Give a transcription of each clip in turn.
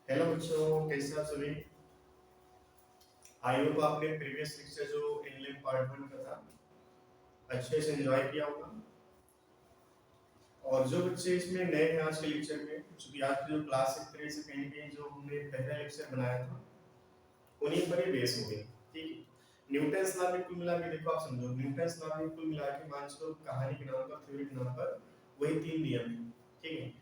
Hello बच्चों, कैसे आप सभी। आई होप आपने प्रीवियस लेक्चर जो इनलाइन पार्ट 1 का था अच्छे से एंजॉय किया होगा। और जो बच्चे इसमें नए हैं आज के लेक्चर में, क्योंकि आज की जो क्लास एक तरह से कहीं ना कहीं जो हमने पहला लेक्चर बनाया था उन्हीं पर ही बेस हो गई। ठीक है, न्यूटन्स लॉ में कुल मिला के देखो, आप समझो न्यूटन्स लॉ में कुल मिला के मान लो कहानी के नाम पर, थ्योरी के नाम पर वही 3 नियम है। ठीक है,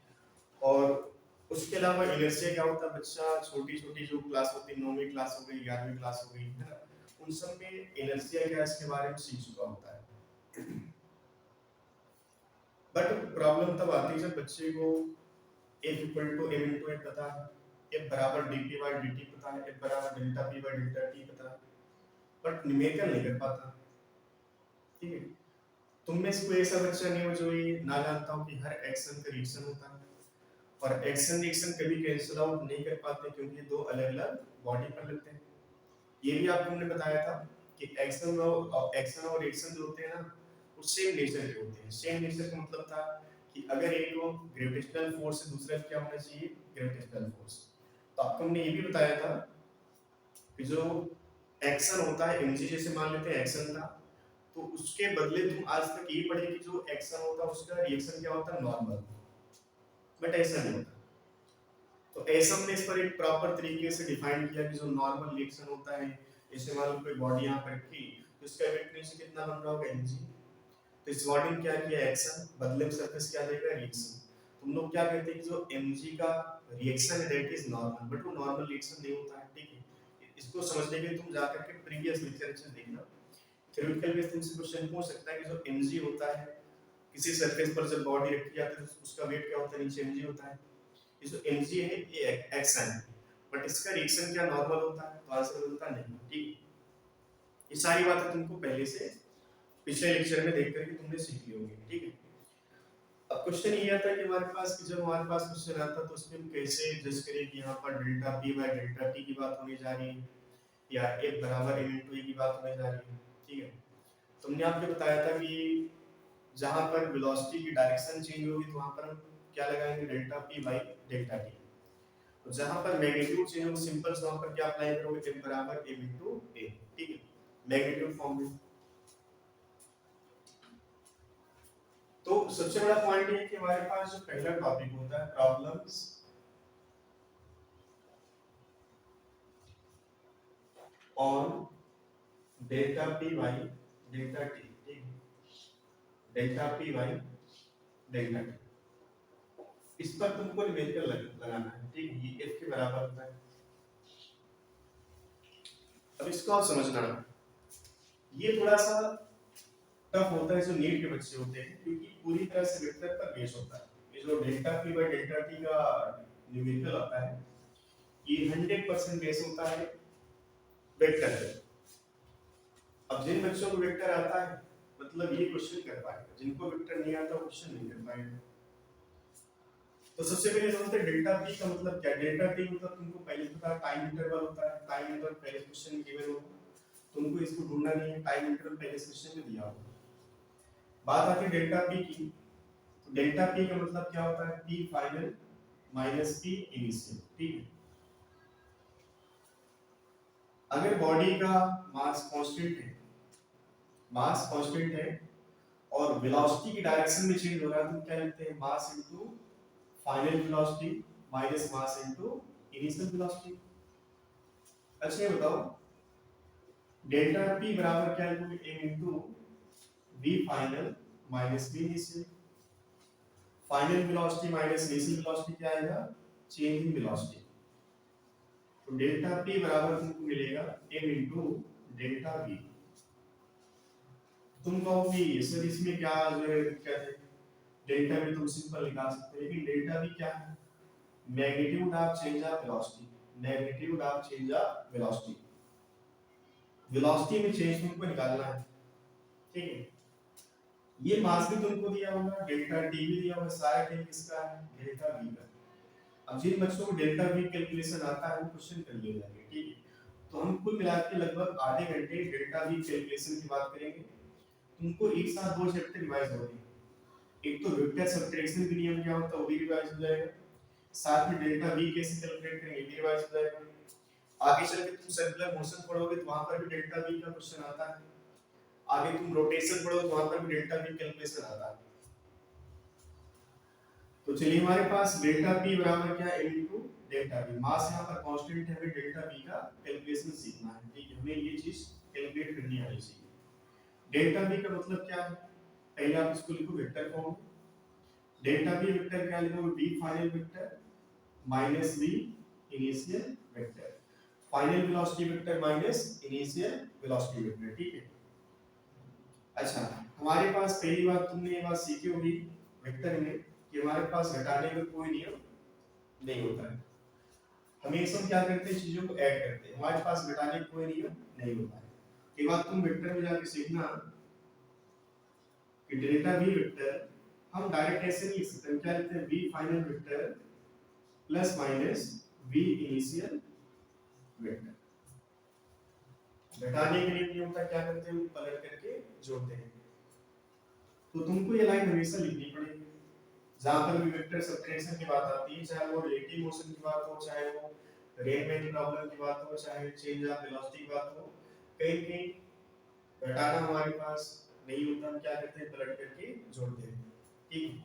और उसके अलावा इनर्शिया क्या होता है, बच्चा छोटी छोटी जो क्लास होती है, 9वीं क्लास हो गई, 11वीं क्लास हो गई, है ना, उन सब में इनर्शिया क्या है इसके बारे में सीख चुका होता है। बट प्रॉब्लम तब आती है जब बच्चे को F equal to m into a पता है, F बराबर dt बाय dt पता है, F बराबर delta p by delta t पता है, बट न्यूमेरिकल नहीं कर पाता। ठीक है, तुम में से कोई ऐसा बच्चा नहीं हो जो ये ना जानता हो कि हर एक्शन का रिएक्शन होता है, और एक्शन रिएक्शन कभी कैंसिल आउट नहीं कर पाते क्योंकि दो अलग अलग बॉडी पर लगते हैं। ये भी आपको हमने बताया था कि एक्शन और रिएक्शन जो होते हैं ना, वो सेम नेचर के होते हैं। सेम नेचर का मतलब था कि अगर एक को ग्रेविटेशनल फोर्स से दूसरा क्या होना चाहिए, ग्रेविटेशनल फोर्स। तो आपको हमने ये भी बताया था कि जो एक्शन होता है, mg जैसे मान लेते हैं एक्शन था, तो उसके बदले तुम आज तक ये पढ़े कि जो एक्शन होता है उसका रिएक्शन क्या होता है, नॉर्मल। बट ऐसा नहीं होता। तो ऐसा हमने इस पर एक प्रॉपर तरीके से डिफाइन किया कि जो नॉर्मल रिएक्शन होता है, जैसे मान लो कोई बॉडी यहाँ पर रखी, तो इसका वेट नीचे कितना बन रहा होगा, mg। तो इस बॉडी में क्या किया, एक्शन, बदले में सरफेस क्या देगा, रिएक्शन। तुम लोग क्या कहते हैं कि जो mg का रिएक्शन है दैट इज नॉर्मल, बट वो नॉर्मल रिएक्शन नहीं होता है। ठीक है, इसको समझने के लिए तुम जाकर के प्रीवियस लेक्चर देखना। थ्योरेटिकल बेस तुमसे क्वेश्चन पूछ सकता है कि जो mg होता है, किसी सरफेस पर जब बॉडी रखी जाती है तो उसका वेट क्या होता है, नीचे mg होता है। ये जो mg है ये एक्शन है, बट इसका रिएक्शन क्या नॉर्मल होता है, तो आंसर होता नहीं। ठीक, ये सारी बातें तुमको पहले से पिछले लेक्चर में देख करके तुमने सीख ली होगी। ठीक है, अब क्वेश्चन ये आता है कि हमारे पास कि जब हमारे पास क्वेश्चन आता है तो उसमें हम कैसे जज करें कि यहाँ पर delta p by delta t की बात होने जा रही है या f बराबर m into a की बात होने जा रही है। ठीक है, तुमने आपको बताया था कि जहां पर वेलोसिटी की डायरेक्शन चेंज होगी तो वहां पर हम क्या लगाएंगे, delta p by delta t। तो जहां पर मैग्नीट्यूड चेंज होगा, सिंपल से वहां पर क्या अप्लाई करोगे, f बराबर m into a। ठीक है, मैग्नीट्यूड फॉर्म में। तो सबसे बड़ा पॉइंट ये है कि हमारे पास जो पहला टॉपिक होता है, problems on delta p by delta t। ठीक है, delta p by delta t, इस पर तुमको न्यूमेरिकल लगाना है। ठीक है, ये f के बराबर होता है। अब इसको आप समझना, ये थोड़ा सा टफ होता है जो नीट के बच्चे होते हैं, क्योंकि पूरी तरह से वेक्टर पर बेस होता है। ये जो delta p by delta t का न्यूमेरिकल आता है, ये 100% बेस होता है वेक्टर पे। अब जिन बच्चों को वेक्टर आता है मतलब ये क्वेश्चन कर पाएगा, जिनको वेक्टर नहीं आता वो क्वेश्चन नहीं कर पाएगा। तो सबसे पहले समझते हैं डेल्टा p का मतलब क्या है। डेल्टा t मतलब तुमको पहले पता है टाइम इंटरवल होता है। टाइम इंटरवल पहले क्वेश्चन में गिवन होगा, तुमको इसको ढूंढना नहीं है, टाइम इंटरवल पहले क्वेश्चन में दिया होगा। बात आती है डेल्टा p की, तो डेल्टा p का मतलब क्या होता है, p final minus p initial. ठीक है, अगर बॉडी का मास कांस्टेंट है, मास कांस्टेंट है और वेलोसिटी की डायरेक्शन में चेंज हो रहा है, तो क्या लिखते हैं, mass into final velocity minus mass into initial velocity. अच्छा ये बताओ, डेल्टा p बराबर क्या लिखोगे, m into v final minus v initial. Final velocity minus initial velocity क्या आएगा, चेंज इन वेलोसिटी। तो डेल्टा p बराबर तुमको मिलेगा m इनटू डेल्टा v। तुम कहोगे सर इसमें क्या जो है दिक्कत है, डेल्टा v तुम सिंपल निकाल सकते हो, लेकिन डेल्टा v क्या है, magnitude of change of velocity. Magnitude of change of velocity, velocity में चेंज तुमको निकालना है। ठीक है, ये मास भी तुमको दिया होगा, डेल्टा टी भी दिया होगा, सारा टाइम किसका है, डेल्टा वी का। अब जिन बच्चों को डेल्टा वी कैलकुलेशन आता है वो क्वेश्चन कर लिए जाएंगे। ठीक है, तो हम कुल मिला के लगभग आधे घंटे डेल्टा वी कैलकुलेशन की बात करेंगे। तुमको एक साथ दो चैप्टर रिवाइज हो रहे हैं, एक तो वेक्टर सब्ट्रैक्शन के नियम क्या होता है वो भी रिवाइज हो जाएगा, साथ में डेल्टा v कैसे कैलकुलेट करेंगे, ये वाइज हो जाएगा। आगे चल के तुम सर्कुलर मोशन पढ़ोगे तो वहां पर भी डेल्टा v का क्वेश्चन आता है। आगे तुम रोटेशन पढ़ो तो वहां पर भी डेल्टा v कैलकुलेशन आता है। तो चलिए हमारे पास डेल्टा p बराबर क्या है, इनटू डेल्टा v। मास यहां पर कांस्टेंट है, हमें डेल्टा v का कैलकुलेशन सीखना है, ठीक है, हमें ये चीज कैलकुलेट करनी आनी चाहिए। डेल्टा v का मतलब क्या है, पहले आप इसको लिखो vector form. Delta v vector क्या लिखोगे, v final vector minus v initial vector, final velocity vector minus initial velocity vector, ठीक है। अच्छा, हमारे पास पहली बात तुमने ये बात सीखी होगी वेक्टर में कि हमारे पास घटाने का कोई नियम नहीं होता है। हमेशा हम क्या करते हैं, चीजों को ऐड करते हैं, हमारे पास घटाने का कोई नियम नहीं होता है। ये बात तुम वेक्टर में जाके सीखना कि डेल्टा v वेक्टर हम डायरेक्ट ऐसे नहीं लिख सकते, हम क्या लिखते हैं, v final vector plus minus v initial vector. घटाने के लिए नियम का क्या करते हैं, पलट करके जोड़ते हैं। तो तुमको ये लाइन हमेशा लिखनी पड़ेगी जहां पर भी वेक्टर सब्ट्रैक्शन की बात आती है, चाहे वो रिलेटिव मोशन की बात हो, चाहे वो रेनमैन प्रॉब्लम की बात हो, चाहे चेंज ऑफ वेलोसिटी की बात हो, कहीं कहीं घटाना हमारे पास नहीं होता, हम क्या करते हैं, पलट करके जोड़ते हैं, ठीक है।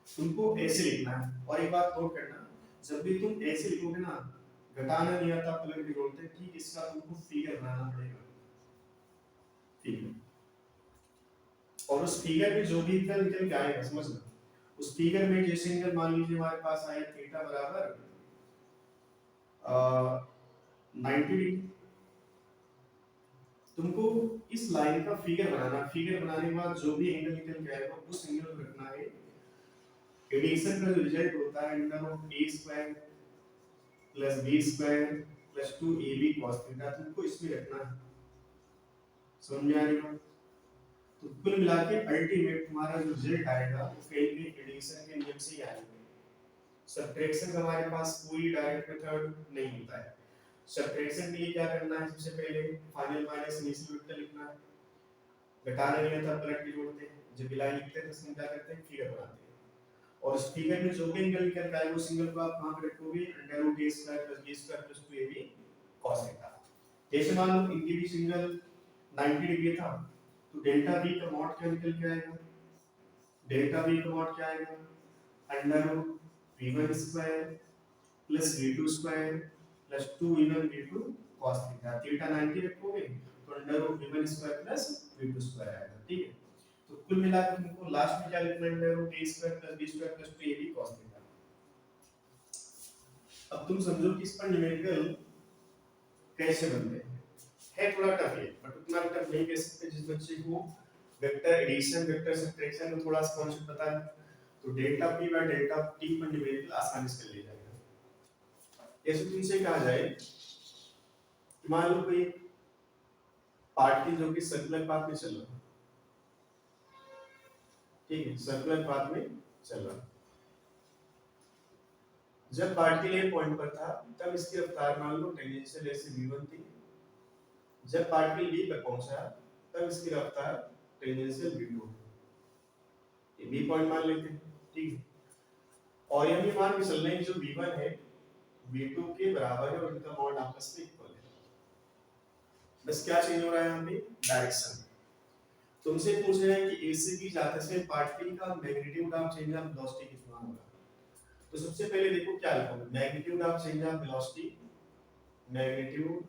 तुमको ऐसे लिखना है, और एक बात नोट करना, जब भी तुम ऐसे लिखोगे ना, घटाना नहीं आता पलट के जोड़ते, ठीक, इसका तुमको फिगर बनाना पड़ेगा, फिगर, और उस फिगर में जो भी एंगल निकल के आएगा, समझना, उस फिगर में जैसे एंगल मान लीजिए हमारे पास आया थीटा बराबर 90 डिग्री, तुमको इस लाइन का फिगर बनाना, फिगर बनाने के बाद जो भी एंगल निकल के आएगा उस एंगल को रखना है। एडिशन का जो रिजल्ट होता है under root a square plus b square plus 2ab cos theta, तुमको इसमें रखना है, समझ में आ रही है। तो कुल मिला के अल्टीमेट तुम्हारा जो रिजल्ट आएगा वो कहीं भी एडिशन के नियम से ही आएगा। सब्ट्रैक्शन का हमारे पास कोई डायरेक्ट मेथड नहीं होता है। सब्ट्रैक्शन के लिए क्या करना है, सबसे पहले फाइनल माइनस इनिशियल वेक्टर लिखना है, घटाने नहीं होता पलट के जोड़ते हैं, जब लाइन लिखते हैं तो हम क्या करते हैं, फिगर बनाते हैं, और उस फिगर में जो भी एंगल निकल आएगा उस एंगल को आप वहां पे रखोगे under root a square plus b square plus 2ab cos theta. जैसे मान लो इनके बीच एंगल 90 डिग्री था, तो डेल्टा v का मॉड क्या निकल के आएगा, डेल्टा v का मॉड क्या आएगा, under root v1 square plus v2 square plus 2 इवन v2 cos थीटा, थीटा 90 रखोगे तो under root v1 square plus v2 square आएगा, ठीक है। तो कुल मिलाकर तुमको लास्ट में क्या लिखना है, under root a square plus b square plus 2ab cos theta. अब तुम समझो कि इस पर न्यूमेरिकल कैसे बनते हैं, है थोड़ा टफ है, बट उतना भी टफ नहीं कह सकते। जिस बच्चे को वेक्टर एडिशन वेक्टर सब्ट्रैक्शन में थोड़ा सा कॉन्सेप्ट पता है तो delta p by delta t पर न्यूमेरिकल आसानी से कर लिया जाएगा। जैसे तुमसे कहा जाए मान लो कोई पार्टिकल जो कि सर्कुलर पाथ में चल रहा है, ठीक है, सर्कुलर पाथ में चल रहा है, जब पार्टिकल ए पॉइंट पर था तब इसकी रफ्तार मान लो टेंजेंशियल ए से v1 थी, जब पार्टिकल बी पर पहुंचा तब इसकी रफ्तार टेंजेंशियल v2, ये बी पॉइंट मान लेते हैं, ठीक है। और ये भी मान के चल रहे हैं जो v1 है v2 के बराबर है और इनका मॉड आपस में इक्वल है, बस क्या चेंज हो रहा है यहाँ पे, डायरेक्शन। तुमसे पूछ रहे हैं कि ए से बी जाते समय पार्टिकल का magnitude of change of velocity कितना होगा। तो सबसे पहले देखो क्या लिखोगे, magnitude of change of velocity, magnitude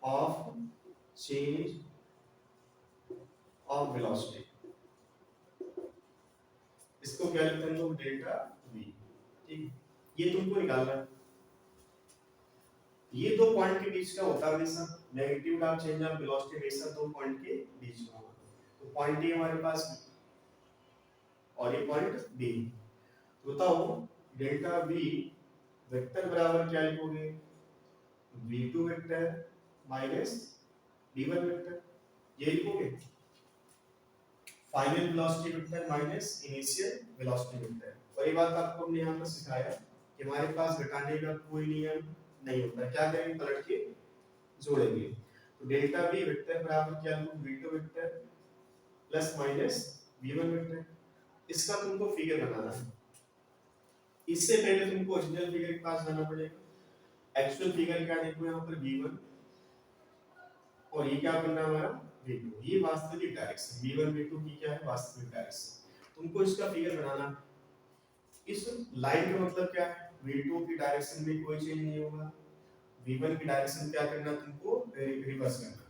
of change of velocity, इसको क्या लिखते हैं लोग, डेल्टा v, ठीक, ये तुमको निकालना है। ये दो पॉइंट के बीच का होता है हमेशा, magnitude of change of velocity हमेशा दो पॉइंट के बीच में होगा। तो पॉइंट ए हमारे पास और ये पॉइंट बी, तो बताओ डेल्टा v वेक्टर बराबर क्या लिखोगे, v2 vector minus v1 vector, ये लिखोगे, final velocity vector minus initial velocity vector. और ये बात आपको हमने यहाँ पर सिखाया कि हमारे पास घटाने का कोई नियम नहीं होता, क्या करेंगे, पलट के जोड़ेंगे। तो डेल्टा v वेक्टर बराबर क्या लिखूं, v2 vector plus minus v1 vector, इसका तुमको फिगर बनाना है, इससे पहले तुमको ओरिजिनल फिगर के पास जाना पड़ेगा। एक्चुअल फिगर क्या देखो यहाँ पर v1 और ये क्या बनना हमारा v2, ये वास्तविक डायरेक्शन v1 v2 की क्या है वास्तविक डायरेक्शन। तुमको इसका फिगर बनाना है। इस लाइन का मतलब क्या है, v2 की डायरेक्शन में कोई चेंज नहीं होगा, v1 की डायरेक्शन क्या करना तुमको रिवर्स करना।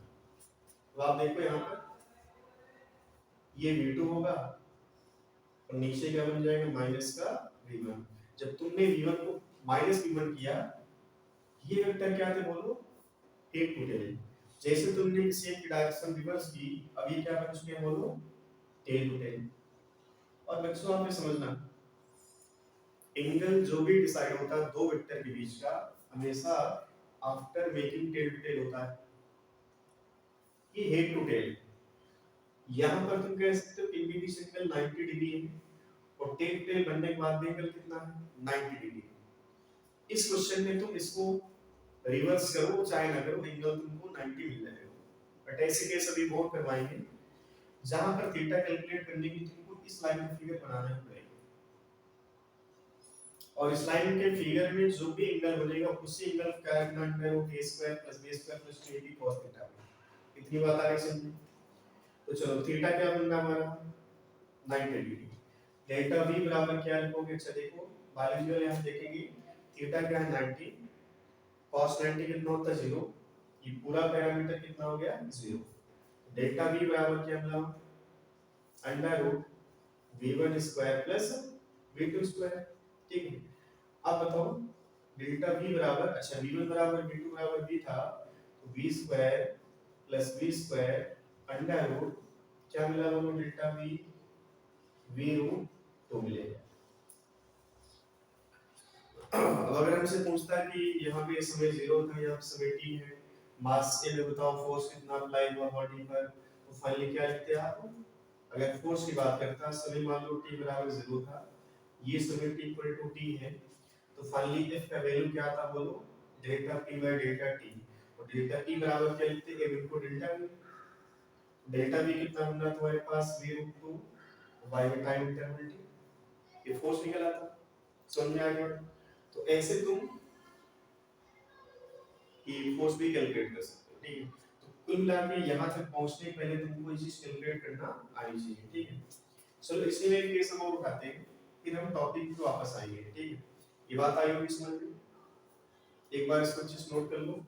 तो आप देखो यहाँ पर ये v2 होगा और नीचे क्या बन जाएगा माइनस का v1। जब तुमने v1 को माइनस v1 किया, ये वेक्टर क्या थे बोलो, टेल टू टेल। जैसे तुमने सेम की डायरेक्शन रिवर्स की, अब ये क्या बन चुके हैं बोलो, टेल टू टेल। और बच्चों आप ये समझना, एंगल जो भी डिसाइड होता है दो वेक्टर के बीच का, हमेशा after making tail to tail होता है। ये हेड टू टेल, यहाँ पर तुम कह सकते हो कि बीच एंगल 90 डिग्री है और टेल टेल बनने के बाद एंगल कितना है 90 डिग्री। इस क्वेश्चन में तुम इसको रिवर्स करो चाहे ना करो, एंगल तुमको 90 मिल जाएगा। बट ऐसे केस अभी बहुत करवाएंगे जहां पर थीटा कैलकुलेट करने की तुमको इस लाइन का फिगर बनाना ही पड़ेगा, और इस लाइन के फिगर में जो भी एंगल बनेगा उसी एंगल का क्या करना है, वो a square plus b square plus 2ab cos theta. इतनी बात आ रही समझ। तो चलो थीटा क्या बनना हमारा 90 डिग्री। डेल्टा v बराबर क्या लिखोगे, अच्छा देखो बायोलॉजी वाले हम देखेंगे थीटा क्या है 90, cos 90 कितना होता है 0, ये पूरा पैरामीटर कितना हो गया 0। डेल्टा v बराबर क्या मिला under root v1 square plus v2 square. ठीक है, अब बताओ डेल्टा v बराबर, अच्छा v1 बराबर v2 बराबर v था, तो v square plus v square under root क्या मिला बोलो डेल्टा v v रूट 2 मिलेगा। अब अगर हमसे पूछता है कि यहाँ पे समय 0 था, यहाँ पे समय t है, मास के में बताओ फोर्स कितना अप्लाई हुआ बॉडी पर, तो फाइनली क्या लिखते हैं आप। अगर फोर्स की बात करता है, समय मान लो t बराबर 0 था, ये समय t इक्वल टू t है, तो फाइनली f का वैल्यू क्या था बोलो delta p by delta t। और डेल्टा p बराबर क्या लिखते हैं m into delta v। Delta v कितना बनना तुम्हारे पास v रूट 2 y में टाइम इंटरवल t, ये फोर्स निकल आता। समझ में आ गया। तो ऐसे तुम कि फोर्स भी कैलकुलेट कर सकते हो। ठीक है, तो कुल मिला के यहाँ तक पहुँचने पहले तुमको ये चीज कैलकुलेट करना आनी चाहिए। ठीक है, चलो इसी में एक केस हम और उठाते हैं, फिर हम टॉपिक पे वापस आएंगे। ठीक है, ये बात आई होगी समझ में, एक बार इसको अच्छे से नोट कर लो।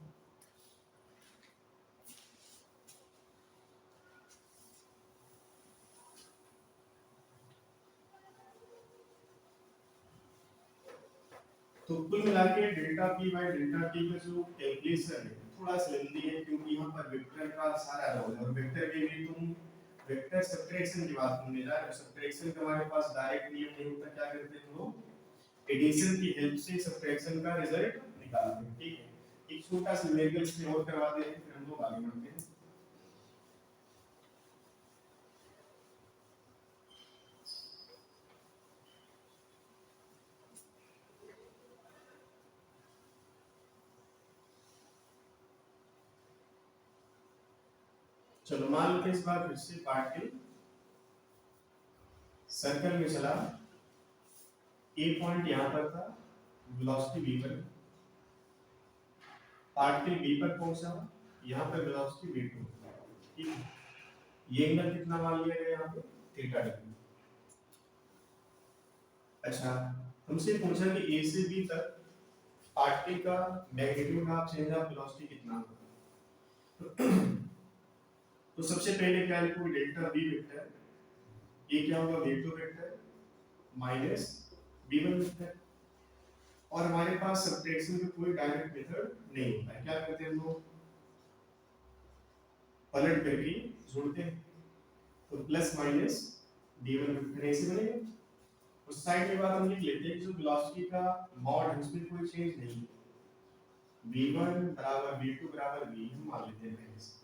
तो कुल मिला के delta p by delta t का जो कैलकुलेशन है थोड़ा सा लेंदी है, क्योंकि यहाँ पर वेक्टर का सारा रोल है और वेक्टर में भी तुम वेक्टर सब्ट्रैक्शन की बात करने जा रहे हो। सब्ट्रैक्शन का हमारे पास डायरेक्ट नियम नहीं होता, क्या करते हैं हम लोग एडिशन की हेल्प से सब्ट्रैक्शन का रिजल्ट निकालते हैं। ठीक है, एक छोटा सा न्यूमेरिकल इसमें और करवा दे, फिर हम लोग आगे बढ़ते हैं। चलो मान लेते हैं इस बार फिर से पार्टिकल सर्कल में चला, ए पॉइंट यहाँ पर था, वेलोसिटी v1, पार्टिकल बी पर पहुंचा, यहाँ पर वेलोसिटी v2। ठीक है, ये एंगल कितना मान लिया गया यहाँ पे थीटा डिग्री। अच्छा, हमसे पूछा कि ए से बी तक पार्टिकल का magnitude of change of velocity कितना होगा। तो सबसे पहले क्या लिखोगे डेल्टा v वेक्टर, ये क्या होगा v2 vector minus v1 vector. और हमारे पास सब्ट्रैक्शन का कोई डायरेक्ट मेथड नहीं होता है, क्या करते हैं हम लोग पलट करके जोड़ते हैं, तो प्लस माइनस d1 वेक्टर ऐसे बनेगा। उस साइड में बात हम लिख लेते हैं कि जो वेलोसिटी का मॉड है उसमें कोई चेंज नहीं है, v1 बराबर v2 बराबर v हम मान लेते हैं पहले से।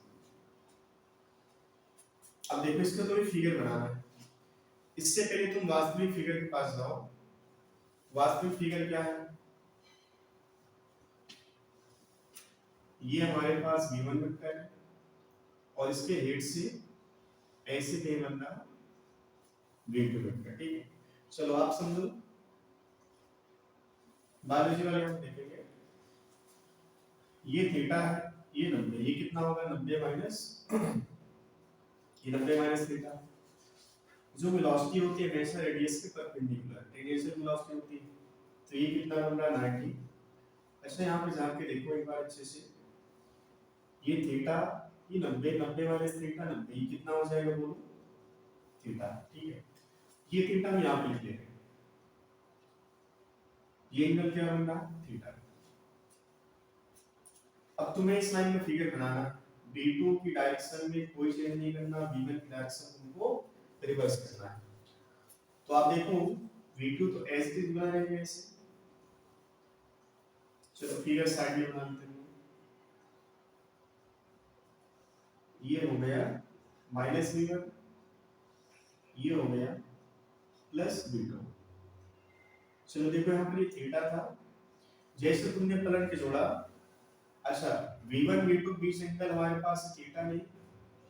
अब देखो इसका तो एक फिगर बनाना है, इससे पहले तुम वास्तविक फिगर के पास जाओ। वास्तविक फिगर क्या है, ये हमारे पास v1 वेक्टर है और इसके हेड से ऐसे कहीं बन रहा v2 वेक्टर। ठीक है, चलो आप समझो बायोलॉजी वाले हम देखेंगे ये थीटा है, ये 90, ये कितना होगा 90 माइनस ये 90 माइनस थीटा। जो वेलोसिटी होती है हमेशा रेडियस के परपेंडिकुलर टेंजेंशियल वेलोसिटी होती है, तो ये कितना बन रहा है 90। अच्छा यहाँ पे जान के देखो एक बार अच्छे से, ये थीटा, ये 90 90 माइनस थीटा 90, ये कितना हो जाएगा बोलो थीटा, ठीक है। ये थीटा हम यहाँ पे लिख ले रहे हैं, ये एंगल क्या बन रहा थीटा। अब तुम्हें इस लाइन में फिगर बनाना, v2 की डायरेक्शन में कोई चेंज नहीं करना, v1 की डायरेक्शन तुमको रिवर्स करना है। तो आप देखो v2 तो एज इट इज बना रहेगा ऐसे। चलो फिगर साइड में बना लेते हैं। ये हो गया माइनस v1, ये हो गया प्लस v2। चलो देखो यहाँ पर ये थीटा था, जैसे तुमने पलट के जोड़ा, अच्छा v1 v2 बीच एंगल हमारे पास थीटा नहीं,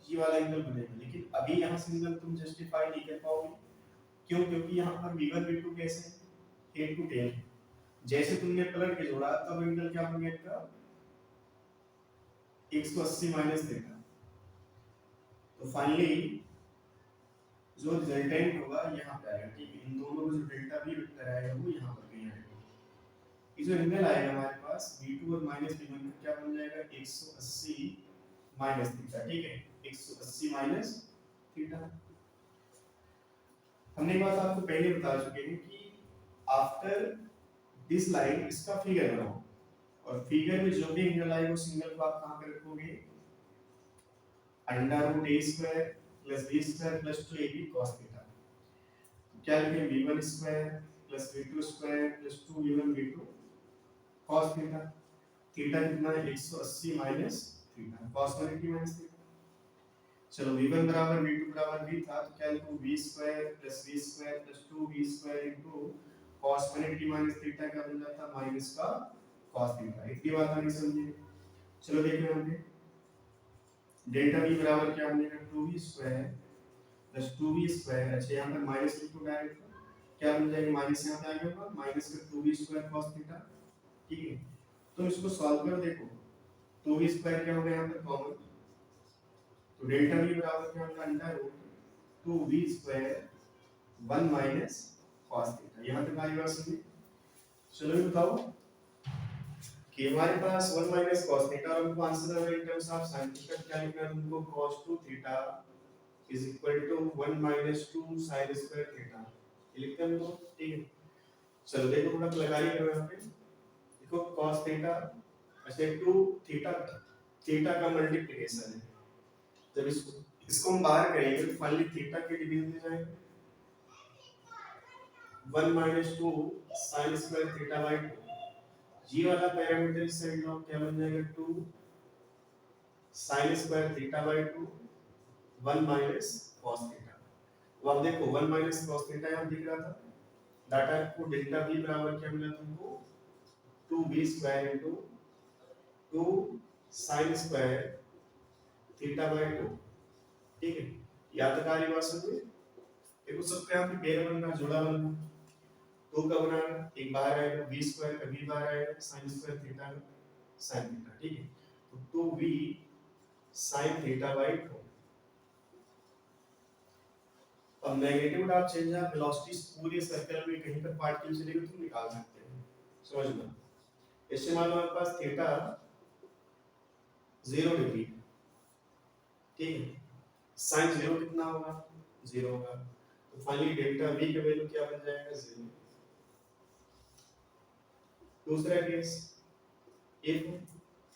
ये वाला एंगल बनेगा, लेकिन अभी यहाँ से एंगल तुम जस्टिफाई नहीं कर पाओगे। क्यों? क्योंकि यहाँ पर v1 v2 कैसे 8 to 10, जैसे तुमने पलट के जोड़ा तब एंगल क्या बन गया इनका 180 माइनस थीटा। तो फाइनली जो रिजल्टेंट होगा यहाँ पे आएगा, ठीक है। इन दोनों में जो डेल्टा v वेक्टर आएगा वो यहाँ पर कहीं आएगा। ये जो एंगल आएगा हमारे पास v2 और माइनस v1 का क्या बन जाएगा 180 माइनस थीटा, ठीक है 180 माइनस थीटा। हमने एक बात आपको पहले बता चुके हैं कि आफ्टर दिस लाइन इसका फिगर बनाओ, और फिगर में जो भी एंगल आएगा उस एंगल को आप कहां पे रखोगे under root a square plus b square plus 2ab cos theta. क्या लिखें v1 square plus v2 square plus 2v1 v2 cos theta. Theta कितना है 180 minus theta, cos 180 minus theta. चलो v1 बराबर v2 बराबर v था, तो क्या लिखूं v square plus v square plus 2v square into cos 180 minus theta का बन जाता माइनस का cos थीटा। इतनी बात आगे समझिए। चलो देखो यहाँ पे डेल्टा v बराबर क्या बनेगा 2v square plus 2v square. अच्छा यहाँ पर माइनस लिखो डायरेक्ट, क्या बन जाएगा माइनस यहाँ पे आ गया माइनस का 2v स्क्वायर cos थीटा, ठीक है। तो इसको सॉल्व कर देखो, 2v स्क्वायर क्या होगा यहाँ पर कॉमन, तो डेल्टा v बराबर क्या होगा under root 2v square 1 minus cos theta. यहां तक हमारी बात समझी। चलो ये बताओ कि हमारे पास 1 माइनस cos थीटा और हमको आंसर है in terms of sin theta, क्या लिखना है तुमको cos 2 theta is equal to 1 minus 2 sin square theta, ये लिखते हैं हमको, ठीक है। चलो देखो थोड़ा लगाई करो यहाँ पे, देखो cos थीटा, अच्छा 2 थीटा, थीटा का मल्टीप्लिकेशन है, जब इसको हम बाहर करेंगे तो फाइनली थीटा के डिवीजन में जाएगा 1 minus 2 sin square theta by 2, ये वाला पैरामीटर इस साइड लो, क्या बन जाएगा 2 sin square theta by 2 1 minus cos theta. तो अब देखो 1 माइनस cos थीटा यहां दिख रहा था, डाटा को डेल्टा v बराबर क्या मिला तुमको 2v square into 2 sin square theta by 2, ठीक है। याद तक आ रही बात समझे। देखो सबके यहाँ पे पेयर बनना जोड़ा बनना, दो का बनाना, एक बाहर आएगा v स्क्वायर का v बाहर आएगा sin स्क्वायर थीटा का sin थीटा, ठीक है। तो 2v sin थीटा बाय 2। अब नेगेटिव आप चेंज ऑफ वेलोसिटी पूरे सर्कल में कहीं पर पार्टिकल चलेगा तो निकाल सकते हैं, समझना। इससे मान लो हमारे पास थीटा 0 डिग्री, ठीक है, sin 0 कितना होगा 0 होगा, तो फाइनली डेल्टा v का वैल्यू क्या बन जाएगा 0। दूसरा case if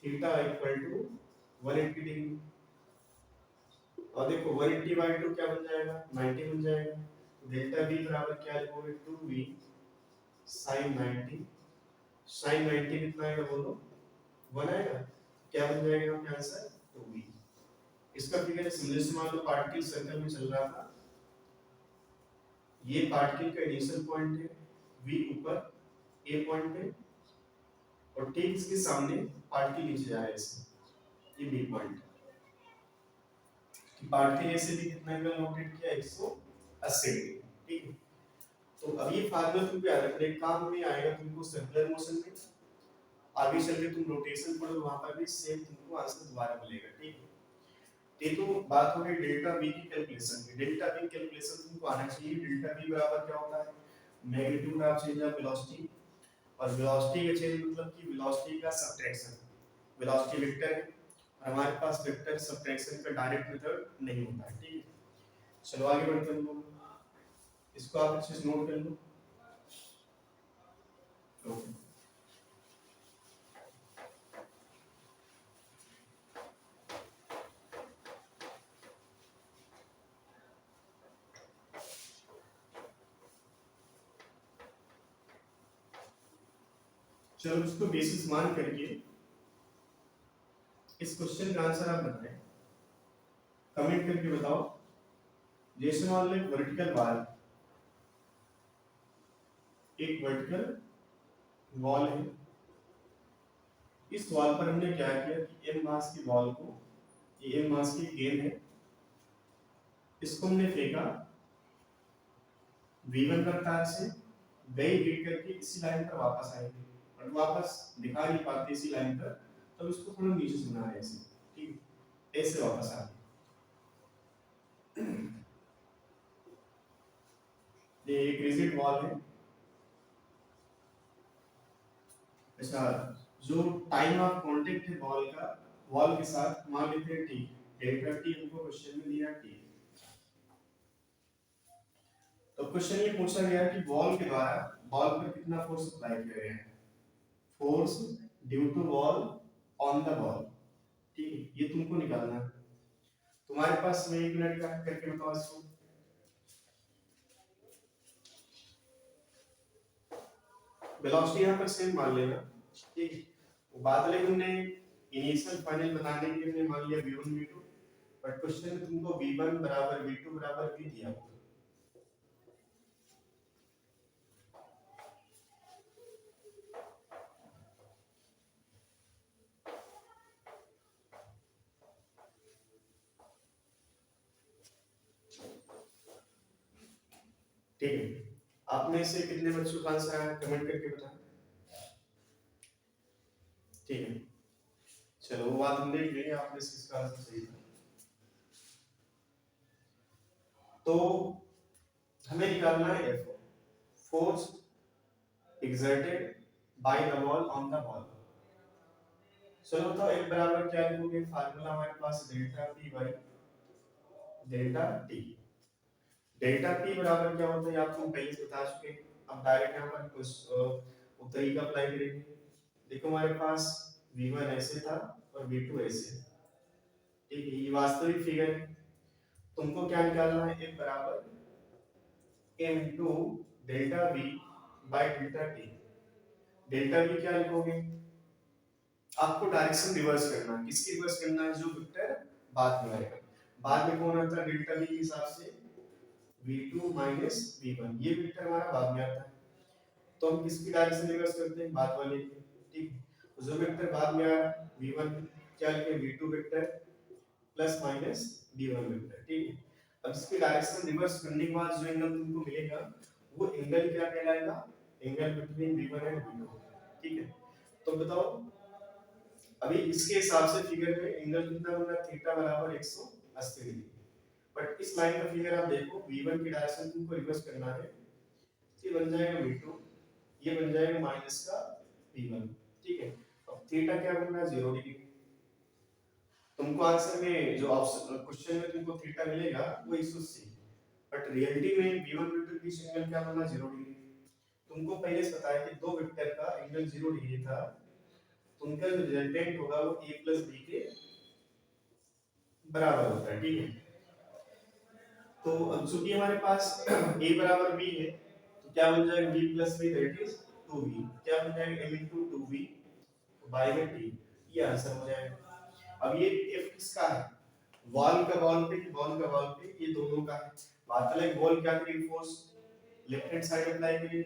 theta equal to 180 degree, और देखो 180 बाय 2 क्या बन जाएगा 90 बन जाएगा, तो डेल्टा v बराबर क्या लिखोगे 2v sin 90, sin 90 कितना आएगा बोलो 1 आएगा, क्या बन जाएगा आपका आंसर 2v। इसका फिगर सिमुलेशन मान लो पार्टिकल सर्कल में चल रहा था, ये पार्टिकल का इनिशियल पॉइंट है, v ऊपर a पॉइंट है, और ठीक इसके सामने पार्टिकल नीचे जा रहा है इसमें, ये बी पॉइंट है। पार्टिकल ऐसे भी कितना एंगल रोटेट किया 180 डिग्री, ठीक है। तो अब ये फार्मूला तुमको याद रखना है, काम में आएगा तुमको सर्कुलर मोशन में, आगे चल के तुम रोटेशन पढ़ो वहां पर भी सेम तुमको आंसर दोबारा मिलेगा। ठीक है, ये तो बात हो गई डेल्टा वी की कैलकुलेशन की। डेल्टा वी कैलकुलेशन तुमको आना चाहिए। डेल्टा वी बराबर क्या होता है, magnitude of change of velocity, और वेलोसिटी का चेंज मतलब कि वेलोसिटी का सबट्रैक्शन। वेलोसिटी वेक्टर है और हमारे पास वेक्टर सबट्रैक्शन का डायरेक्ट मेथड नहीं होता है। ठीक है, चलो आगे बढ़ते हैं हम लोग, इसको आप अच्छे से नोट कर लो। ओके, चलो इसको बेसिस मान करके इस क्वेश्चन का आंसर आप बताएं, कमेंट करके बताओ। जैसे मान लो वर्टिकल बार, एक वर्टिकल वॉल है, इस वॉल पर हमने क्या किया कि एम मास की वॉल को, ये एम मास की गेंद है, इसको हमने फेंका v1 रफ्तार से, गई गिर करके इसी लाइन पर वापस आएगी, और वापस दिखा नहीं पाते इसी लाइन पर, तो इसको थोड़ा नीचे से बना रहे हैं ऐसे। ठीक है, ऐसे वापस आ गई। ये एक रिजिड वॉल है। अच्छा, जो टाइम ऑफ कांटेक्ट है वॉल का, वॉल के साथ मान लेते हैं टी, डेल्टा टी हमको क्वेश्चन में दिया टी। तो क्वेश्चन ये पूछा गया कि वॉल के द्वारा बॉल पर कितना फोर्स अप्लाई किया गया है, force due to wall on the ball. ठीक है, ये तुमको निकालना है। तुम्हारे पास में 1 मिनट का करके बताओ इसको। वेलोसिटी यहाँ पर सेम मान लेना। ठीक है, वो बात लेकिन हमने इनिशियल फाइनल बनाने के लिए हमने मान लिया v1 v2, बट क्वेश्चन में तुमको v1 बराबर v2 बराबर v दिया होगा। ठीक है, आप में से कितने बच्चों का आंसर आया कमेंट करके बताएं। ठीक है, चलो वो बात हम देख लेंगे, आप में से इसका आंसर सही था। तो हमें निकालना है F, force exerted by the wall on the wall। चलो तो एक बराबर क्या लिखोगे, फार्मूला हमारे पास delta P by delta T. Delta P बराबर क्या होता है आपको पहले से बता चुके हैं, अब डायरेक्ट यहाँ पर कुछ तरीका अप्लाई करेंगे। देखो हमारे पास v1 ऐसे था और v2 ऐसे। ठीक है, ये वास्तविक फिगर है। तुमको क्या निकालना है, एक बराबर m into delta v by delta T. Delta v क्या लिखोगे, आपको डायरेक्शन रिवर्स करना है। किसकी रिवर्स करना है, जो वेक्टर बाद में आएगा। बाद में कौन आता है डेल्टा v के हिसाब से v2 v1, ये वेक्टर हमारा बाद में आता है। तो हम किसकी डायरेक्शन रिवर्स करते हैं, बाद वाले की। ठीक, तो जो वेक्टर बाद में आया v1 क्या लिखे, v2 vector plus minus v1 vector. ठीक है, अब इसकी डायरेक्शन रिवर्स करने के बाद जो एंगल तुमको मिलेगा वो एंगल क्या कहलाएगा, angle between v1 and v2। ठीक है, तो बताओ अभी इसके हिसाब से फिगर में एंगल कितना बन रहा है, थीटा बराबर 180 डिग्री। बट इस लाइन का फिगर आप देखो, v1 की डायरेक्शन तुमको रिवर्स करना है, ये बन जाएगा v2, ये बन जाएगा माइनस का v1। ठीक है, अब थीटा क्या बन रहा है, 0 डिग्री। तुमको आंसर में जो क्वेश्चन में तुमको थीटा मिलेगा वो 180, बट रियलिटी में v1 v2 की एंगल क्या बना, 0 डिग्री। तुमको पहले से पता है कि दो वेक्टर का एंगल 0 डिग्री था, तो उनका जो रिजल्टेंट होगा वो a प्लस b के बराबर होता है। ठीक है, तो अब चूंकि हमारे पास a बराबर b है, तो क्या बन जाएगा b plus b that is 2b, क्या बन जाएगा m into 2b बाय में t, ये आंसर हो जाएगा। अब ये f किसका है, वॉल का वॉल पे, वॉल का वॉल पे, ये दोनों का है। बात अलग, वॉल क्या करेगी, force left hand side apply करेगी,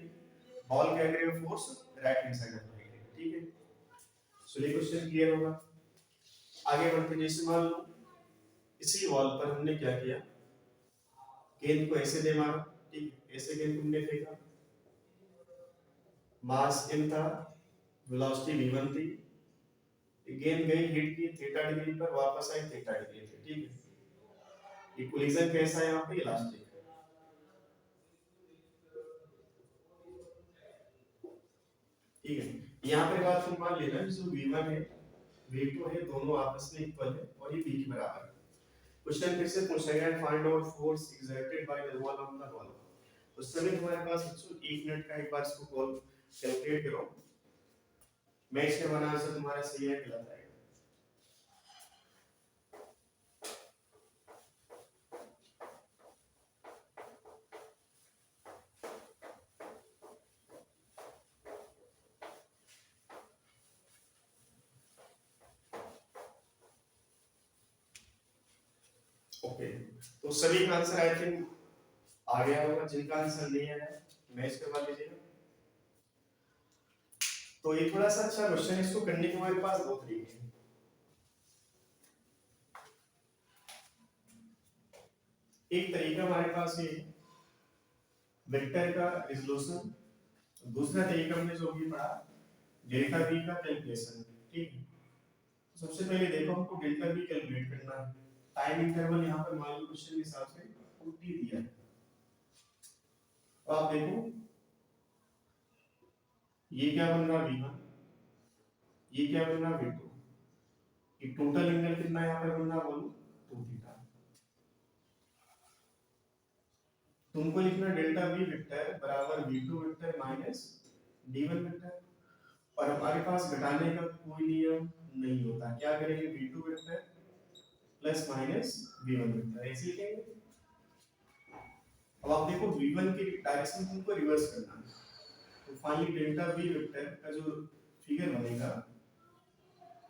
वॉल क्या करेगा, force right hand side apply करेगी। ठीक है, सो ये क्वेश्चन क्लियर होगा। आगे बढ़ते, जैसे मान लो इसी वॉल पर हमने क्या किया, गेंद को ऐसे दे मारा। ठीक है, ऐसे गेंद तुमने फेंका, मास m था, वेलोसिटी v1 थी, गेंद गई हिट की थीटा डिग्री पर, वापस आई थीटा डिग्री पे, ठीक है। ये कोलिजन कैसा है यहाँ पे, इलास्टिक। ठीक है, यहाँ पे बात तुम मान लेना जो v1 है v2 है, दोनों आपस में इक्वल है और ये v के बराबर है। क्वेश्चन फिर से पूछा गया है, find out force exerted by the wall on the ball. उस समय तुम्हारे पास बच्चों 1 मिनट का एक बार इसको कॉल कैलकुलेट करो, मैं इसके बना आंसर तुम्हारा सही है गलत है। ओके, तो सभी का आंसर आई थिंक आ गया होगा, जिनका आंसर नहीं है मैच करवा लीजिएगा। तो ये थोड़ा सा अच्छा क्वेश्चन है, इसको करने के हमारे पास दो तरीके हैं। एक तरीका हमारे पास ये वेक्टर का रिजोल्यूशन, दूसरा तरीका हमने जो भी पढ़ा डेल्टा v का कैलकुलेशन, ठीक है। तो सबसे पहले देखो हमको डेल्टा v कैलकुलेट करना है। टाइम इंटरवल यहाँ पर मान लो क्वेश्चन के हिसाब से 2t दिया है। तो आप देखो ये क्या बन रहा v1, ये क्या बन रहा v2, ये टोटल एंगल कितना यहाँ पर बन रहा बोलो 2 थीटा। तुमको लिखना डेल्टा v वेक्टर बराबर v2 vector minus d1 vector, और हमारे पास घटाने का कोई नियम नहीं होता, क्या करेंगे v2 vector plus minus v1 vector ऐसे लिखेंगे। अब आप देखो v1 की डायरेक्शन तुमको रिवर्स करना है, तो फाइनली डेल्टा v वेक्टर का जो फिगर बनेगा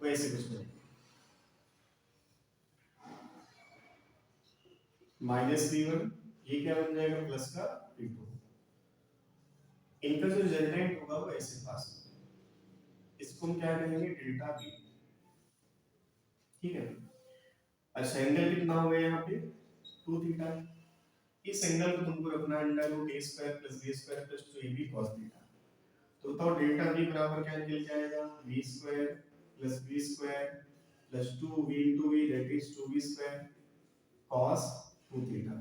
वो ऐसे कुछ बनेगा, माइनस v1, ये क्या बन जाएगा प्लस का v2, इनका जो रिजल्टेंट होगा वो ऐसे पास, इसको हम क्या कहेंगे डेल्टा v, ठीक है। अच्छा एंगल कितना हो गया यहाँ पे 2 थीटा, इस एंगल को तुमको रखना है under root a square plus b square plus 2ab cos theta. तो बताओ डेल्टा v बराबर क्या निकल जाएगा v square plus b square plus 2v into v that is 2v square cos 2 theta.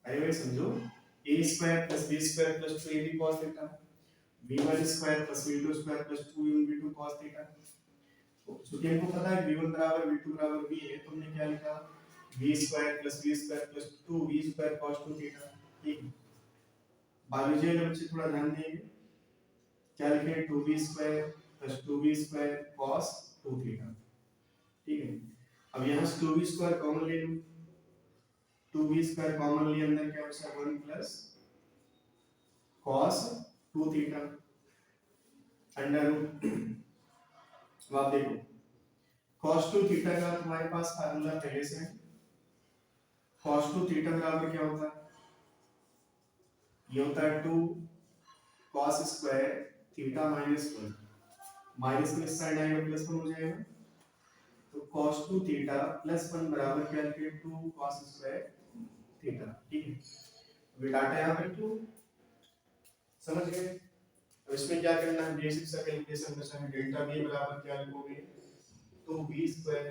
अरे भाई समझो a square plus b square plus 2ab cos theta, v1 square plus v2 square plus 2v2 cos theta. तो चूंकि हमको पता है v1 बराबर v2 बराबर v है, तो हमने क्या लिखा v square plus b square plus 2v square cos 2 theta, ठीक है। बायोलॉजी वाले बच्चे थोड़ा ध्यान देंगे, क्या लिखे 2v square plus 2v square cos 2 theta, ठीक है। अब यहाँ से 2v स्क्वायर कॉमन ले लो, 2v स्क्वायर कॉमन लिए अंदर क्या बचा 1 plus cos 2 theta under root. अब आप देखो cos 2 थीटा का तुम्हारे पास फार्मूला पहले से है, cos 2 थीटा बराबर क्या होता है, ये होता है 2 cos square theta minus 1, minus में इस साइड आएगा प्लस 1 हो जाएगा, तो cos 2 थीटा प्लस 1 बराबर क्या लिखे 2 cos स्क्वायर थीटा, ठीक है। अब डाटा यहाँ पे 2 समझ गए। अब इसमें क्या करना है बेसिक सा कैलकुलेशन करना है, डेल्टा v बराबर क्या लिखोगे 2v square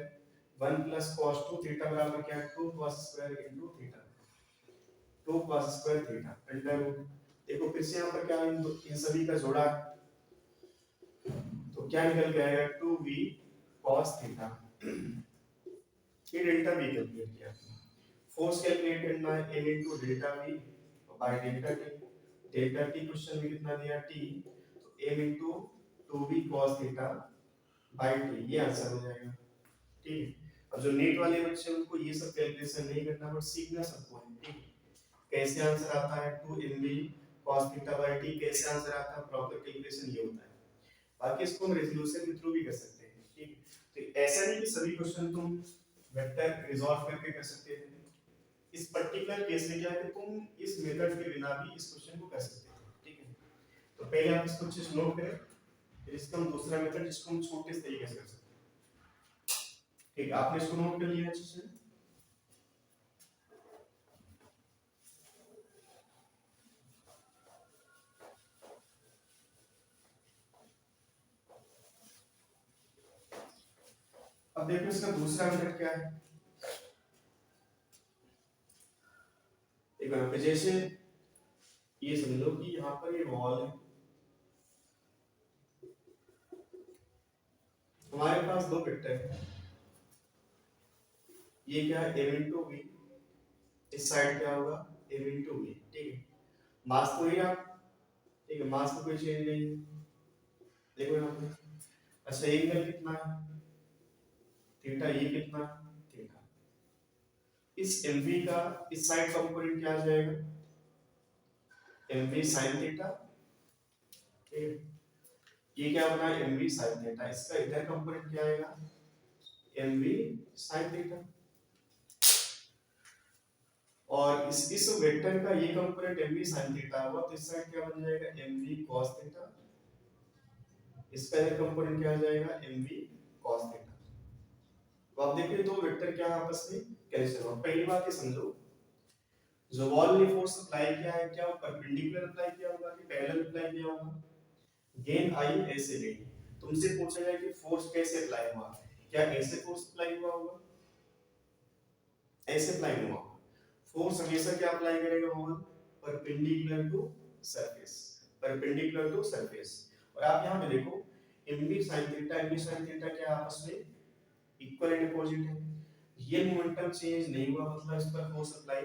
1 plus cos 2 theta बराबर क्या है 2 cos square into theta, 2 cos square theta under root. देखो फिर से यहाँ पर क्या इन सभी का जोड़ा, तो क्या निकल के आएगा 2v cos थीटा, ये डेल्टा v कैलकुलेट किया। फोर्स कैलकुलेट करना है m into delta v bye delta t, delta t question में कितना दिया t, तो m into 2v cos theta by t, ये आंसर हो जाएगा, ठीक है। अब जो नीट वाले बच्चे उनको ये सब कैलकुलेशन नहीं करना बट सीखना सबको है, ठीक है। कैसे आंसर आता है 2mv cos theta by t, कैसे आंसर आता है प्रॉपर कैलकुलेशन ये होता है। बाकी इसको हम रेजोल्यूशन के थ्रू भी कर सकते हैं, ठीक है। तो ऐसा नहीं कि सभी क्वेश्चन तुम वेक्टर रिजॉल्व करके कर सकते थे, इस पर्टिकुलर केस में क्या है कि तुम इस मेथड के बिना भी इस क्वेश्चन को कर सकते थे, ठीक है। तो पहले आप इसको चीज नोट करें, फिर इसका हम दूसरा मेथड जिसको हम छोटे से तरीके से कर सकते हैं, ठीक है। आपने इसको नोट कर लिया अच्छे से। अब देखो इसका दूसरा मेथड क्या है। देखो यहाँ पे जैसे ये समझो कि यहाँ पर ये वॉल है, हमारे पास दो वेक्टर है, ये क्या है m इंटू वी, इस साइड क्या होगा m इंटू वी, ठीक है। मास तो ही आप, ठीक है, मास में कोई चेंज नहीं है। देखो यहाँ पे अच्छा एंगल कितना है थीटा, ये कितना थीटा, इस mv का इस साइड कंपोनेंट क्या आ जाएगा mv sin थीटा, ठीक है। ये क्या बना mv sin थीटा, इसका इधर कंपोनेंट क्या आएगा mv sin थीटा, और इस वेक्टर का ये कंपोनेंट mv sin थीटा हुआ तो इस साइड क्या बन जाएगा mv cos थीटा, इसका इधर कंपोनेंट क्या आ जाएगा mv cos थीटा। तो आप देखिए दो वेक्टर क्या आपस में कैंसिल हो। पहली बात ये समझो, जो वॉल ने फोर्स अप्लाई किया है क्या वो परपेंडिकुलर अप्लाई किया होगा कि पैरेलल अप्लाई किया होगा। गेन आई ऐसे गई, तुमसे पूछा जाए कि फोर्स कैसे अप्लाई हुआ, क्या ऐसे फोर्स अप्लाई हुआ होगा, ऐसे अप्लाई हुआ होगा। फोर्स हमेशा क्या अप्लाई करेगा होगा perpendicular to surface, perpendicular to surface. और आप यहां पे देखो mv sin theta mv sin theta क्या आपस में इक्वल एंड अपोजिट है। ये मोमेंटम चेंज नहीं हुआ मतलब इस पर फोर्स अप्लाई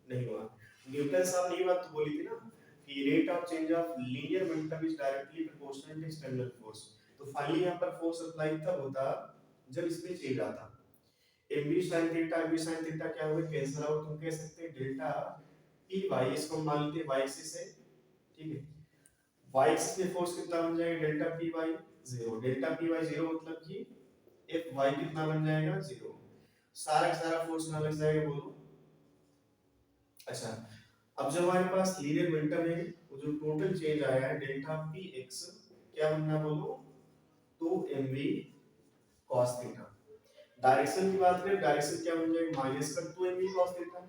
नहीं हुआ। न्यूटन साहब ने ये बात तो बोली थी ना कि rate of change of linear momentum is directly proportional to external force. तो फाइनली यहां पर फोर्स अप्लाई तब होता जब इसमें चेंज आता। mv sin theta mv sin theta क्या होगा कैंसिल आउट, तुम कह सकते हैं डेल्टा पी वाई, इसको हम मान लेते हैं y एक्सिस है, ठीक है। y एक्सिस में फोर्स कितना बन जाएगा delta P Y 0, delta P Y 0 मतलब कि एफ वाई कितना बन जाएगा 0, सारा का सारा फोर्स ना लग जाएगा बोलो। अच्छा अब जब हमारे पास लीनियर मोमेंटम है वो जो टोटल चेंज आया है डेल्टा पी एक्स क्या बनना बोलो 2mv cos थीटा। डायरेक्शन की बात करें डायरेक्शन क्या बन जाएगा माइनस का 2mv cos theta,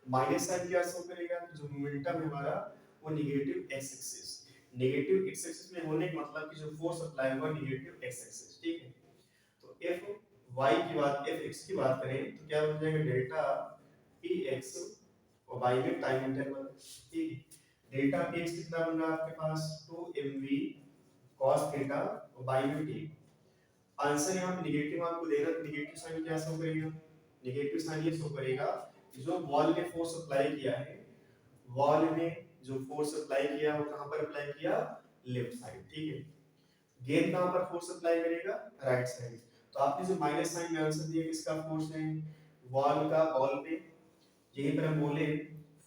minus sign क्या शो करेगा कि जो मोमेंटम है हमारा वो negative x axis, negative x axis में होने का मतलब कि जो फोर्स अप्लाई हुआ नेगेटिव x एक्सिस, ठीक है। तो f y की बात f x की बात करें तो क्या बन जाएगा डेल्टा p x और y में टाइम इंटरवल, ठीक है। डेल्टा p x कितना बन रहा है आपके पास 2mv cos थीटा और y में t। आंसर यहाँ पे नेगेटिव आपको दे रहा है, नेगेटिव साइन क्या शो करेगा, नेगेटिव साइन ये शो करेगा कि जो वॉल ने फोर्स अप्लाई किया है, वॉल ने जो फोर्स अप्लाई किया वो कहां पर अप्लाई किया लेफ्ट साइड, ठीक है। गेंद कहां पर फोर्स अप्लाई करेगा राइट साइड। तो आपने जो माइनस साइन में आंसर दिया किसका फोर्स है वॉल का, बॉल पे। यहीं पर हम बोले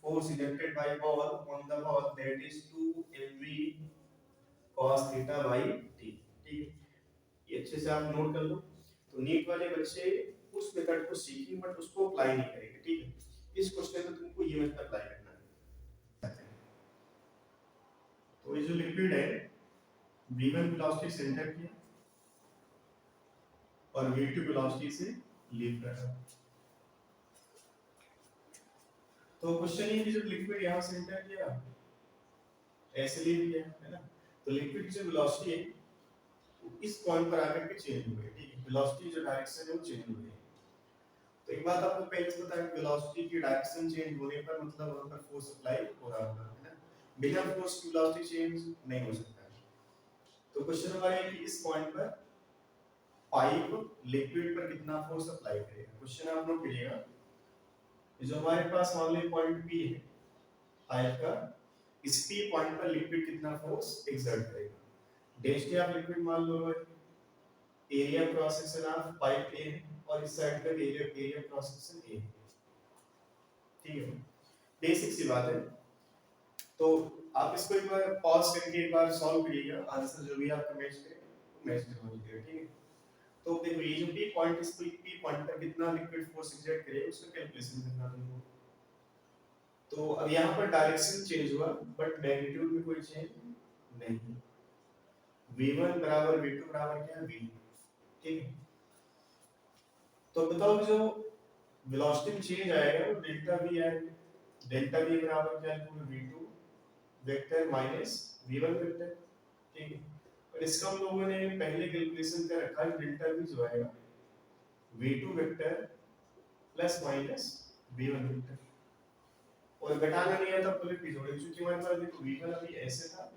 force ejected by ball on the ball that is 2mv cos theta by t, ठीक है। ये अच्छे से आप नोट कर लो। तो नीट वाले बच्चे उस मेथड को सीखेंगे बट उसको अप्लाई नहीं करेंगे, ठीक है। इस क्वेश्चन में तुमको ये मेथड अप्लाई करना है। तो ये जो लिक्विड है v1 वेलोसिटी सेंटर की और v2 वेलोसिटी से लीव कर रहा है। तो क्वेश्चन ये कि जब लिक्विड यहां से एंटर किया ऐसे लीव किया है ना, तो लिक्विड की जो वेलोसिटी है इस पॉइंट पर आकर के चेंज हो गई, ठीक है। वेलोसिटी जो डायरेक्शन है वो चेंज हो गई। तो एक बात आपको पहले से बताया कि वेलोसिटी की डायरेक्शन चेंज होने पर मतलब वहां पर फोर्स अप्लाई हो रहा होगा, है ना। बिना फोर्स की वेलोसिटी चेंज नहीं हो सकता है। तो क्वेश्चन हमारा है कि इस पॉइंट पर पाइप लिक्विड पर कितना फोर्स अप्लाई करेगा। क्वेश्चन आप नोट करिएगा, जो हमारे पास मान लीजिए पॉइंट P है पाइप का, इस P पॉइंट पर लिक्विड कितना फोर्स एक्सर्ट करेगा। डेंसिटी ऑफ लिक्विड मान लो area cross section of pipe A है और इस साइड का एरिया क्रॉस सेक्शन A है, ठीक है। बेसिक सी बात है। तो आप इसको एक बार पॉज करके एक बार सॉल्व करिएगा, आंसर जो भी आपका मैच करे मैच हो जाएगा, ठीक है। तो देखो ये जो P पॉइंट इस P पॉइंट पर कितना लिक्विड फोर्स एक्सर्ट करे उसका कैलकुलेशन करना तुमको। तो अब यहाँ पर डायरेक्शन चेंज हुआ बट मैग्नीट्यूड में कोई चेंज नहीं। v1 बराबर v2 बराबर क्या है v, ठीक है। तो बताओ जो वेलोसिटी में चेंज आएगा वो डेल्टा v आएगा, डेल्टा v बराबर क्या है v2 vector minus v1 vector, ठीक है। और इसका हम लोगों ने पहले कैलकुलेशन कर रखा है डेल्टा v जो आएगा v2 vector plus minus v1 vector, और घटाना नहीं है तो पलट भी जोड़ेंगे, क्योंकि हमारे पास देखो v1 अभी ऐसे था,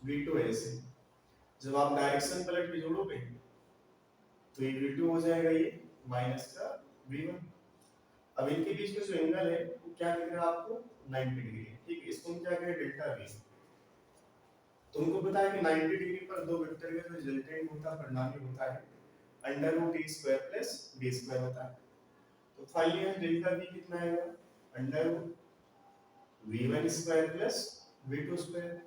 v2 ऐसे, जब आप डायरेक्शन पलट के जोड़ोगे तो ये v2 हो जाएगा ये माइनस का v1। अब इनके बीच में जो एंगल है वो क्या दिख रहा है आपको, 90 डिग्री है, ठीक है। इसको हम क्या कहें, डेल्टा v। तुमको पता है कि 90 डिग्री पर दो वेक्टर का जो रिजल्टेंट होता है, परिणामी होता है, under root A square plus B square होता है। तो फाइनली हम डेल्टा v कितना आएगा, under root v1 square plus v2 square.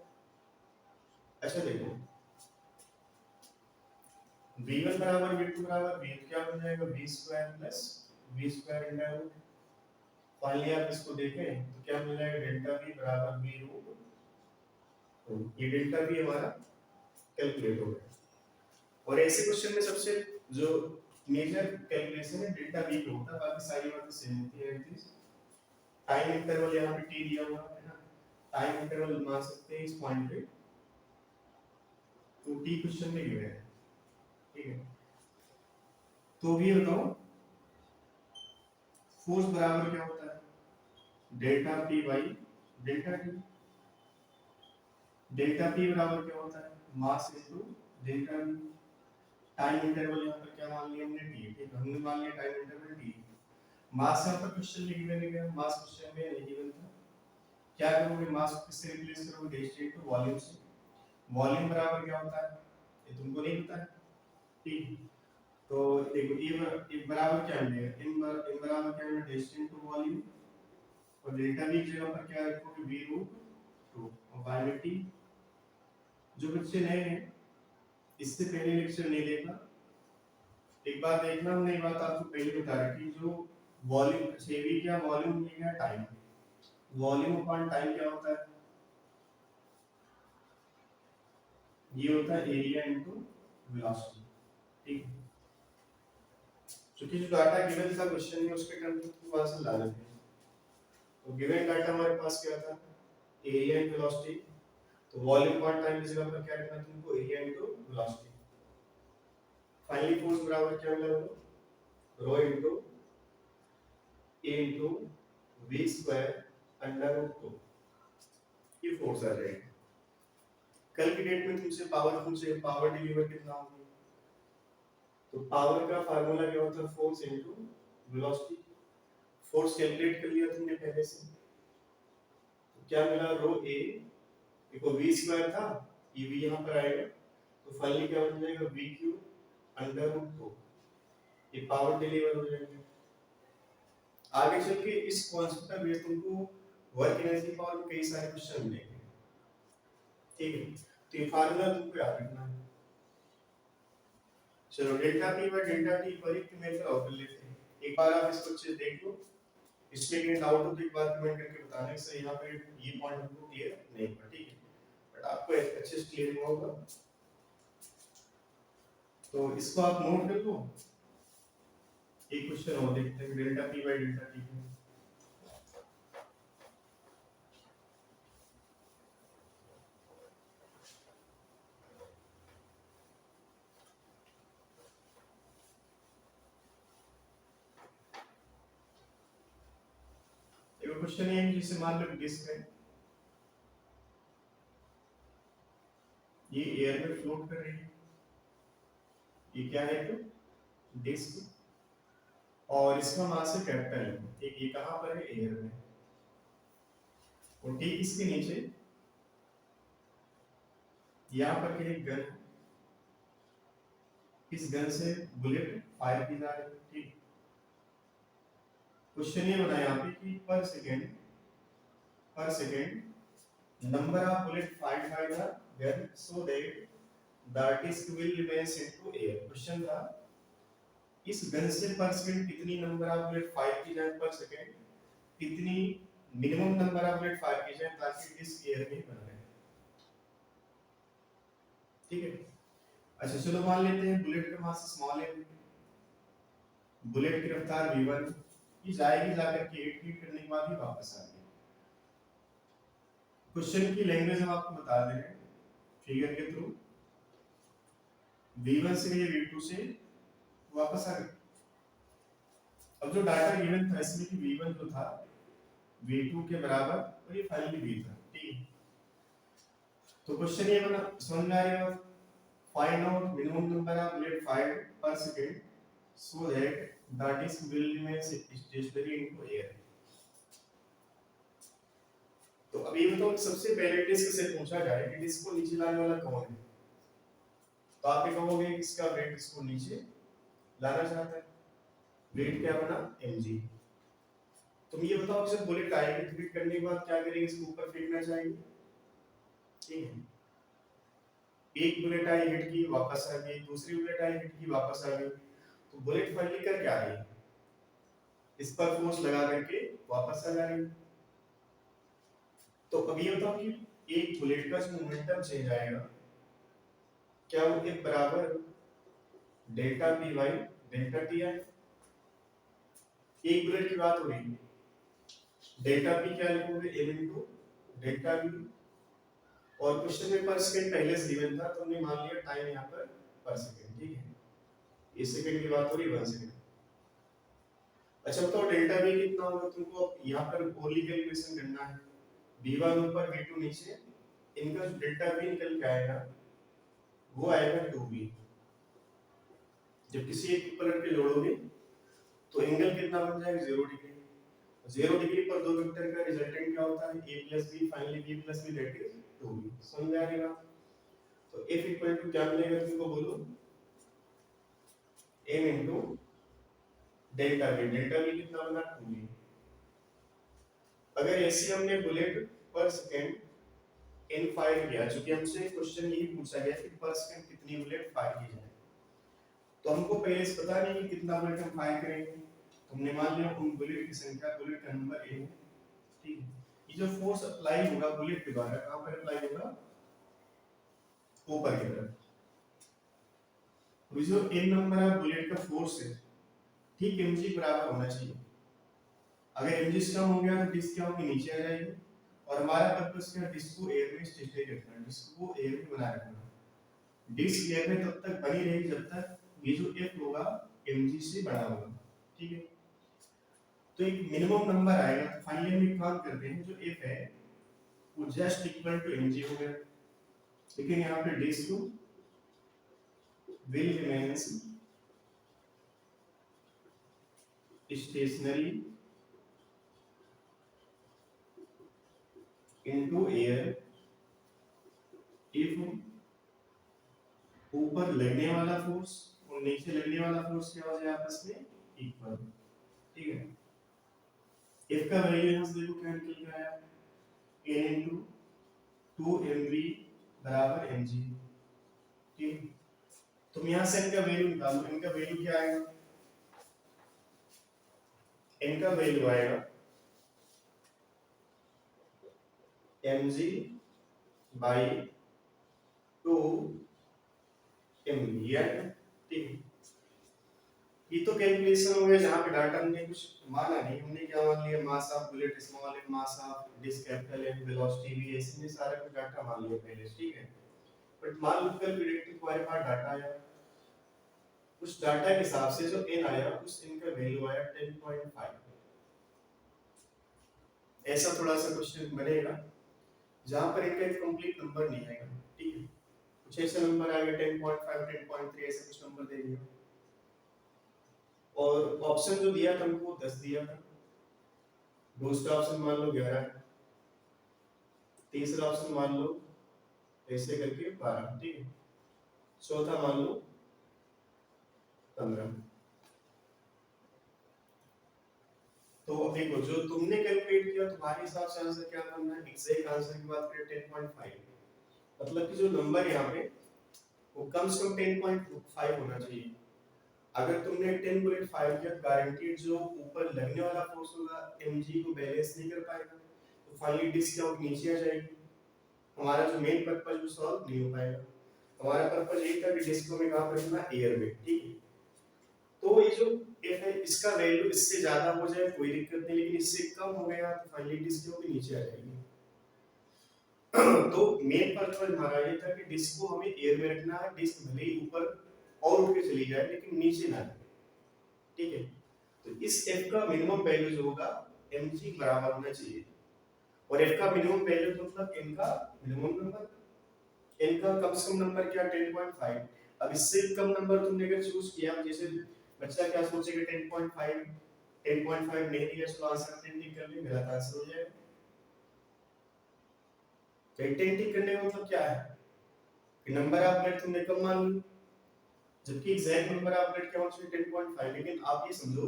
अच्छा देखो v1 बराबर v2 बराबर v, क्या बन जाएगा, v square plus v square under root. Finally आप इसको देखें तो क्या मिल जाएगा, डेल्टा v बराबर v रूट, ये डेल्टा v हमारा कैलकुलेट हो गया। और ऐसे क्वेश्चन में सबसे जो मेजर कैलकुलेशन है डेल्टा v पे होता है, बाकी सारी बातें सेम होती है। टाइम इंटरवल यहाँ पे t दिया हुआ है ना, टाइम इंटरवल मान सकते हैं इस पॉइंट पे, तो t क्वेश्चन में गिवन है, ठीक है। तो भी बताओ फोर्स बराबर क्या होता है, delta p by delta t। Delta p बराबर क्या होता है, mass into delta v। Time interval यहाँ पर क्या मान लिया हमने, t, ठीक है, हमने मान लिया टाइम इंटरवल t। मास यहाँ पर क्वेश्चन में गिवन है, मास क्वेश्चन में नहीं गिवन था। क्या करोगे, मास को किससे रिप्लेस करोगे, डेंसिटी टू वॉल्यूम से। वॉल्यूम बराबर क्या होता है, ये तुमको नहीं पता है, ठीक। तो देखो ये बराबर क्या मिलेगा, m बराबर क्या है, डेंसिटी टू वॉल्यूम, और डेल्टा v की जगह पर क्या रखोगे, v रूट 2 और बाय में t। जो बच्चे नए हैं, इससे पहले लेक्चर नहीं देखा, एक बार देखना, हमने ये बात आपको पहले बता रखी, जो वॉल्यूम v क्या, वॉल्यूम ये क्या, टाइम। वॉल्यूम अपॉन टाइम क्या होता है, ये होता है एरिया इनटू वेलोसिटी, ठीक है। क्योंकि जो डाटा गिवन था क्वेश्चन में उसके टर्म में वहां से लाना है, तो गिवन डाटा हमारे पास क्या था, एरिया इनटू वेलोसिटी। तो वॉल्यूम अपॉन टाइम की जगह पर क्या रखना तुमको, area into velocity. Finally force बराबर क्या मिला, rho into A into v square under root 2, ये फोर्स आ जाएगा। कल की डेट में तुमसे पावर पूछे, पावर डिलीवर कितना होगी, तो पावर का फार्मूला क्या होता है, force into velocity. Force calculate कर लिया तुमने पहले से, तो क्या मिला, रो ए, देखो v स्क्वायर था, ये v यहां पर आएगा, तो फाइनली क्या बन जाएगा, v क्यूब अंडर रूट 2, ये पावर डिलीवर हो जाएगा। आगे चल के इस कांसेप्ट का बेस तुमको वर्क एनर्जी पावर में कई सारे क्वेश्चन मिलेंगे, ठीक है। तो ये फार्मूला तुमको याद रखना है। चलो delta p by delta t पर एक मेथड और कर लेते हैं, एक बार आप इसको अच्छे से देख लो, इसमें कोई डाउट हो तो एक बार कमेंट करके बताना कि सर यहाँ पे ये पॉइंट हमको क्लियर नहीं हुआ, ठीक है, बट आपको अच्छे से क्लियर हुआ होगा। तो इसको आप नोट कर लो, एक क्वेश्चन और देखते हैं, delta p by delta t। एक क्वेश्चन है जिसे मान लो डिस्क है, ये एयर में फ्लोट कर रही है, ये क्या है, तो डिस्क, और इसका मास है कैपिटल M, ठीक, ये कहां पर है, एयर में, और ठीक इसके नीचे यहाँ पर एक गन, इस गन से बुलेट फायर की जा रही है, ठीक। क्वेश्चन ये बना यहाँ पे कि पर second number of bullet fired by the gun so that the disc will remain into air. Question था इस गन से पर सेकंड कितनी नंबर ऑफ बुलेट फायर की जाए पर सेकंड, कितनी minimum number of bullet fire की जाए ताकि डिस्क एयर में बना रहे, ठीक है। अच्छा चलो मान लेते हैं बुलेट का मास स्मॉल है, बुलेट की रफ्तार v1, ये जाएगी जाकर के 8 फीट करने के बाद ही वापस आ गई। क्वेश्चन की लैंग्वेज हम आपको बता दे रहे हैं फिगर के थ्रू, v1 से ये v2 से वापस आ गए। अब जो डाटा गिवन था इसमें कि v1 जो था v2 के बराबर और ये फाइनली v था, ठीक है। तो क्वेश्चन ये बना, समझ में आ रही है? Find out minimum number of bullet fired पर second so that the disk will remain stationary into air। तो अब ये बताओ सबसे पहले डिस्क से पूछा जाए कि डिस्क को नीचे लाने वाला कौन है, तो आप ये कहोगे इसका वेट इसको नीचे लाना चाहता है, वेट क्या बना mg। तुम ये बताओ कि जब बुलेट आएगी तो हिट करने के बाद क्या करेंगे, इसको ऊपर फेंकना चाहिए, ठीक है। एक बुलेट आई हिट की वापस आ गई, दूसरी बुलेट आई हिट की वापस आ गई, तो बुलेट फाइनली कर क्या रही है, इस पर फोर्स लगा करके वापस आ जा रही है। तो अब ये बताओ कि एक बुलेट का जो मोमेंटम चेंज आएगा क्या वो एक बराबर delta P by delta T है। एक बुलेट की बात हो रही है, डेल्टा पी क्या लिखोगे m इनटू डेल्टा v, और क्वेश्चन में पर सेकंड पहले से गिवन था तो हमने मान लिया टाइम यहाँ पर सेकंड, ठीक है। ये सेकंड की बात हो रही है 1 सेकंड। अच्छा बताओ डेल्टा v कितना होगा, तुमको यहाँ पर ओनली कैलकुलेशन करना है, v1 ऊपर v2 नीचे, इनका जो डेल्टा v निकल के आएगा वो आएगा 2v। जब किसी एक ऊपर पे जोड़ोगे तो एंगल कितना बन जाएगा 0 डिग्री। 0 डिग्री पर दो वेक्टर का रिजल्टेंट क्या होता है a plus b, finally b plus b that is 2b। समझ में आ रही है बात? तो f इक्वल टू क्या मिलेगा तुमको, बोलो m into delta v, delta v कितना बना 2b। अगर ऐसे हमने बुलेट पर सेकंड इन फायर किया, चूंकि हमसे क्वेश्चन यही पूछा गया कि पर सेकंड कितनी बुलेट फायर की जाए, तो हमको पहले से पता नहीं कि कितना बुलेट हम फायर करेंगे, हमने मान लिया उन बुलेट की संख्या, बुलेट का नंबर a है, ठीक है। ये जो फोर्स अप्लाई होगा बुलेट के द्वारा कहां पर अप्लाई होगा, ऊपर की तरफ। तो जो n नंबर है बुलेट का फोर्स है, ठीक mg बराबर होना चाहिए। अगर mg कम हो गया तो डिस्क क्या होगी, नीचे आ जाएगी, और हमारा पर्पस क्या है, डिस्क को एयर में स्टेशनरी रखना, डिस्क को एयर में बनाए रखना। डिस्क एयर में तब तक बनी रहेगी जब तक ये जो f होगा mg से बड़ा होगा, ठीक है। तो एक मिनिमम नंबर आएगा, तो फाइनली हम एक काम करते हैं, जो f है वो जस्ट इक्वल टू mg हो गया, लेकिन यहाँ पे disc will remains stationary into air if ऊपर लगने वाला फोर्स और नीचे लगने वाला फोर्स क्या हो जाए आपस में इक्वल, ठीक है। f का वैल्यू यहां से देखो क्या निकल के आया, n इनटू 2mv बराबर mg, ठीक है। तुम यहां से n का वैल्यू निकालो, n का वैल्यू क्या आएगा, n का वैल्यू आएगा mg by 2mv, ठीक है। ये तो कैलकुलेशन हो गया जहां पे डाटा हमने कुछ माना नहीं, हमने क्या मान लिया, मास ऑफ बुलेट स्मॉल है, मास ऑफ डिस्क कैपिटल है, वेलोसिटी भी, ऐसे में सारा कुछ डाटा मान लिया पहले, ठीक है। बट मान लो कल प्रेडिक्टिव हमारे पास डाटा आया, उस डाटा के हिसाब से जो n आया उस n का वैल्यू आया 10.5। ऐसा थोड़ा सा क्वेश्चन बनेगा जहां पर इनका एक कंप्लीट नंबर नहीं आएगा, ठीक है। कुछ ऐसा नंबर आएगा 10.5 10.3 ऐसे कुछ नंबर दे दिया, और ऑप्शन जो दिया था हमको 10 दिया था, दूसरा ऑप्शन मान लो 11, तीसरा ऑप्शन मान लो ऐसे करके 12, ठीक है, चौथा मान लो 15। तो देखो जो तुमने कैलकुलेट किया तुम्हारे हिसाब से आंसर क्या बनना है, एग्जैक्ट आंसर की बात करें 10.5, मतलब कि जो नंबर यहाँ पे वो कम से कम 10.5 होना चाहिए। अगर तुमने 10 बुलेट फायर किया, गारंटीड जो ऊपर लगने वाला फोर्स होगा mg को बैलेंस नहीं कर पाएगा, तो फाइनली डिस्क क्या होगी, नीचे आ जाएगी। हमारा जो मेन पर्पस वो सॉल्व नहीं हो पाएगा। हमारा पर्पस यही था कि डिस्क को में कहां पर रखना, एयर में, ठीक है। तो ये जो f है इसका वैल्यू इससे ज्यादा हो जाए कोई दिक्कत नहीं, लेकिन इससे कम हो गया तो फाइनली डिस्क जो भी नीचे आ जाएगी। तो मेन पर्पस हमारा ये था कि डिस्क को हमें एयर में रखना है, डिस्क भले ही ऊपर और उठ के चली जाए लेकिन नीचे ना गिरे, ठीक है। तो इस f का मिनिमम वैल्यू जो होगा mg बराबर होना चाहिए, और f का मिनिमम वैल्यू मतलब n का मिनिमम नंबर, n का कम से कम नंबर क्या 10.5। अब इससे कम नंबर तुमने अगर चूज किया, जैसे बच्चा क्या सोचेगा 10.5 10.5 नहीं दिया तो आंसर टिक कर ले, गलत आंसर हो जाएगा। तो टिक करने का मतलब क्या है कि नंबर ऑफ मिनट तुमने कम मान ली, जबकि एग्जैक्ट नंबर ऑफ मिनट क्या होना चाहिए 10.5। लेकिन आप ये समझो,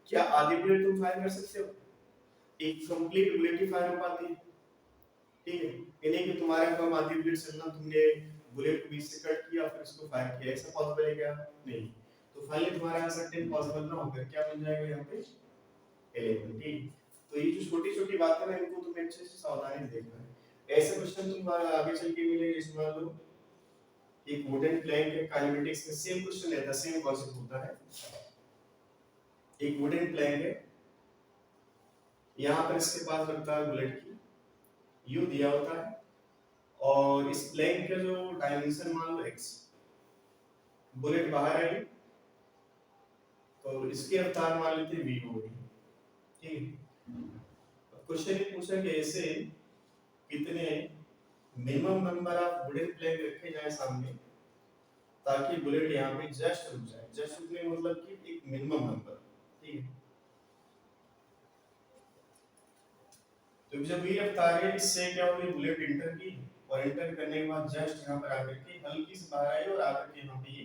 क्या आधी बुलेट तुम फायर कर सकते हो? एक कंप्लीट बुलेट ही फायर हो पाती है, ठीक है। यानी कि तुम्हारे कम आधी बुलेट चलना, तुमने बुलेट को बीच से कट किया फिर उसको फायर किया, ऐसा पॉसिबल है क्या? नहीं। तो फाइनली तुम्हारा आंसर 10 पॉसिबल ना होकर क्या बन जाएगा यहाँ पे 11, ठीक। तो ये जो छोटी छोटी बातें हैं इनको तुम्हें अच्छे से सावधानी से देखना है। ऐसे क्वेश्चन तुम्हारा आगे चल के मिलेंगे, इसमें मान लो एक वुडन प्लैंक है, काइनेमेटिक्स में सेम क्वेश्चन रहता है, सेम कॉन्सेप्ट होता है। एक वुडन प्लैंक है, यहाँ पर इसके पास लगता है बुलेट की, यू दिया होता है, और इस प्लैंक का जो डायमेंशन मान लो x, बुलेट बाहर आई तो इसकी रफ्तार मान लेते v हो गई, ठीक। क्वेश्चन ये पूछा कि ऐसे कितने minimum number of wooden plank रखे जाए सामने ताकि बुलेट यहाँ पे जस्ट रुक जाए। जस्ट रुकने का मतलब कि एक मिनिमम नंबर, ठीक है। तो जब ये रफ्तार है, इससे क्या होगी, बुलेट इंटर की, और इंटर करने के बाद जस्ट यहाँ पर आकर के हल्की सी बाहर आई और आकर के यहाँ पे ये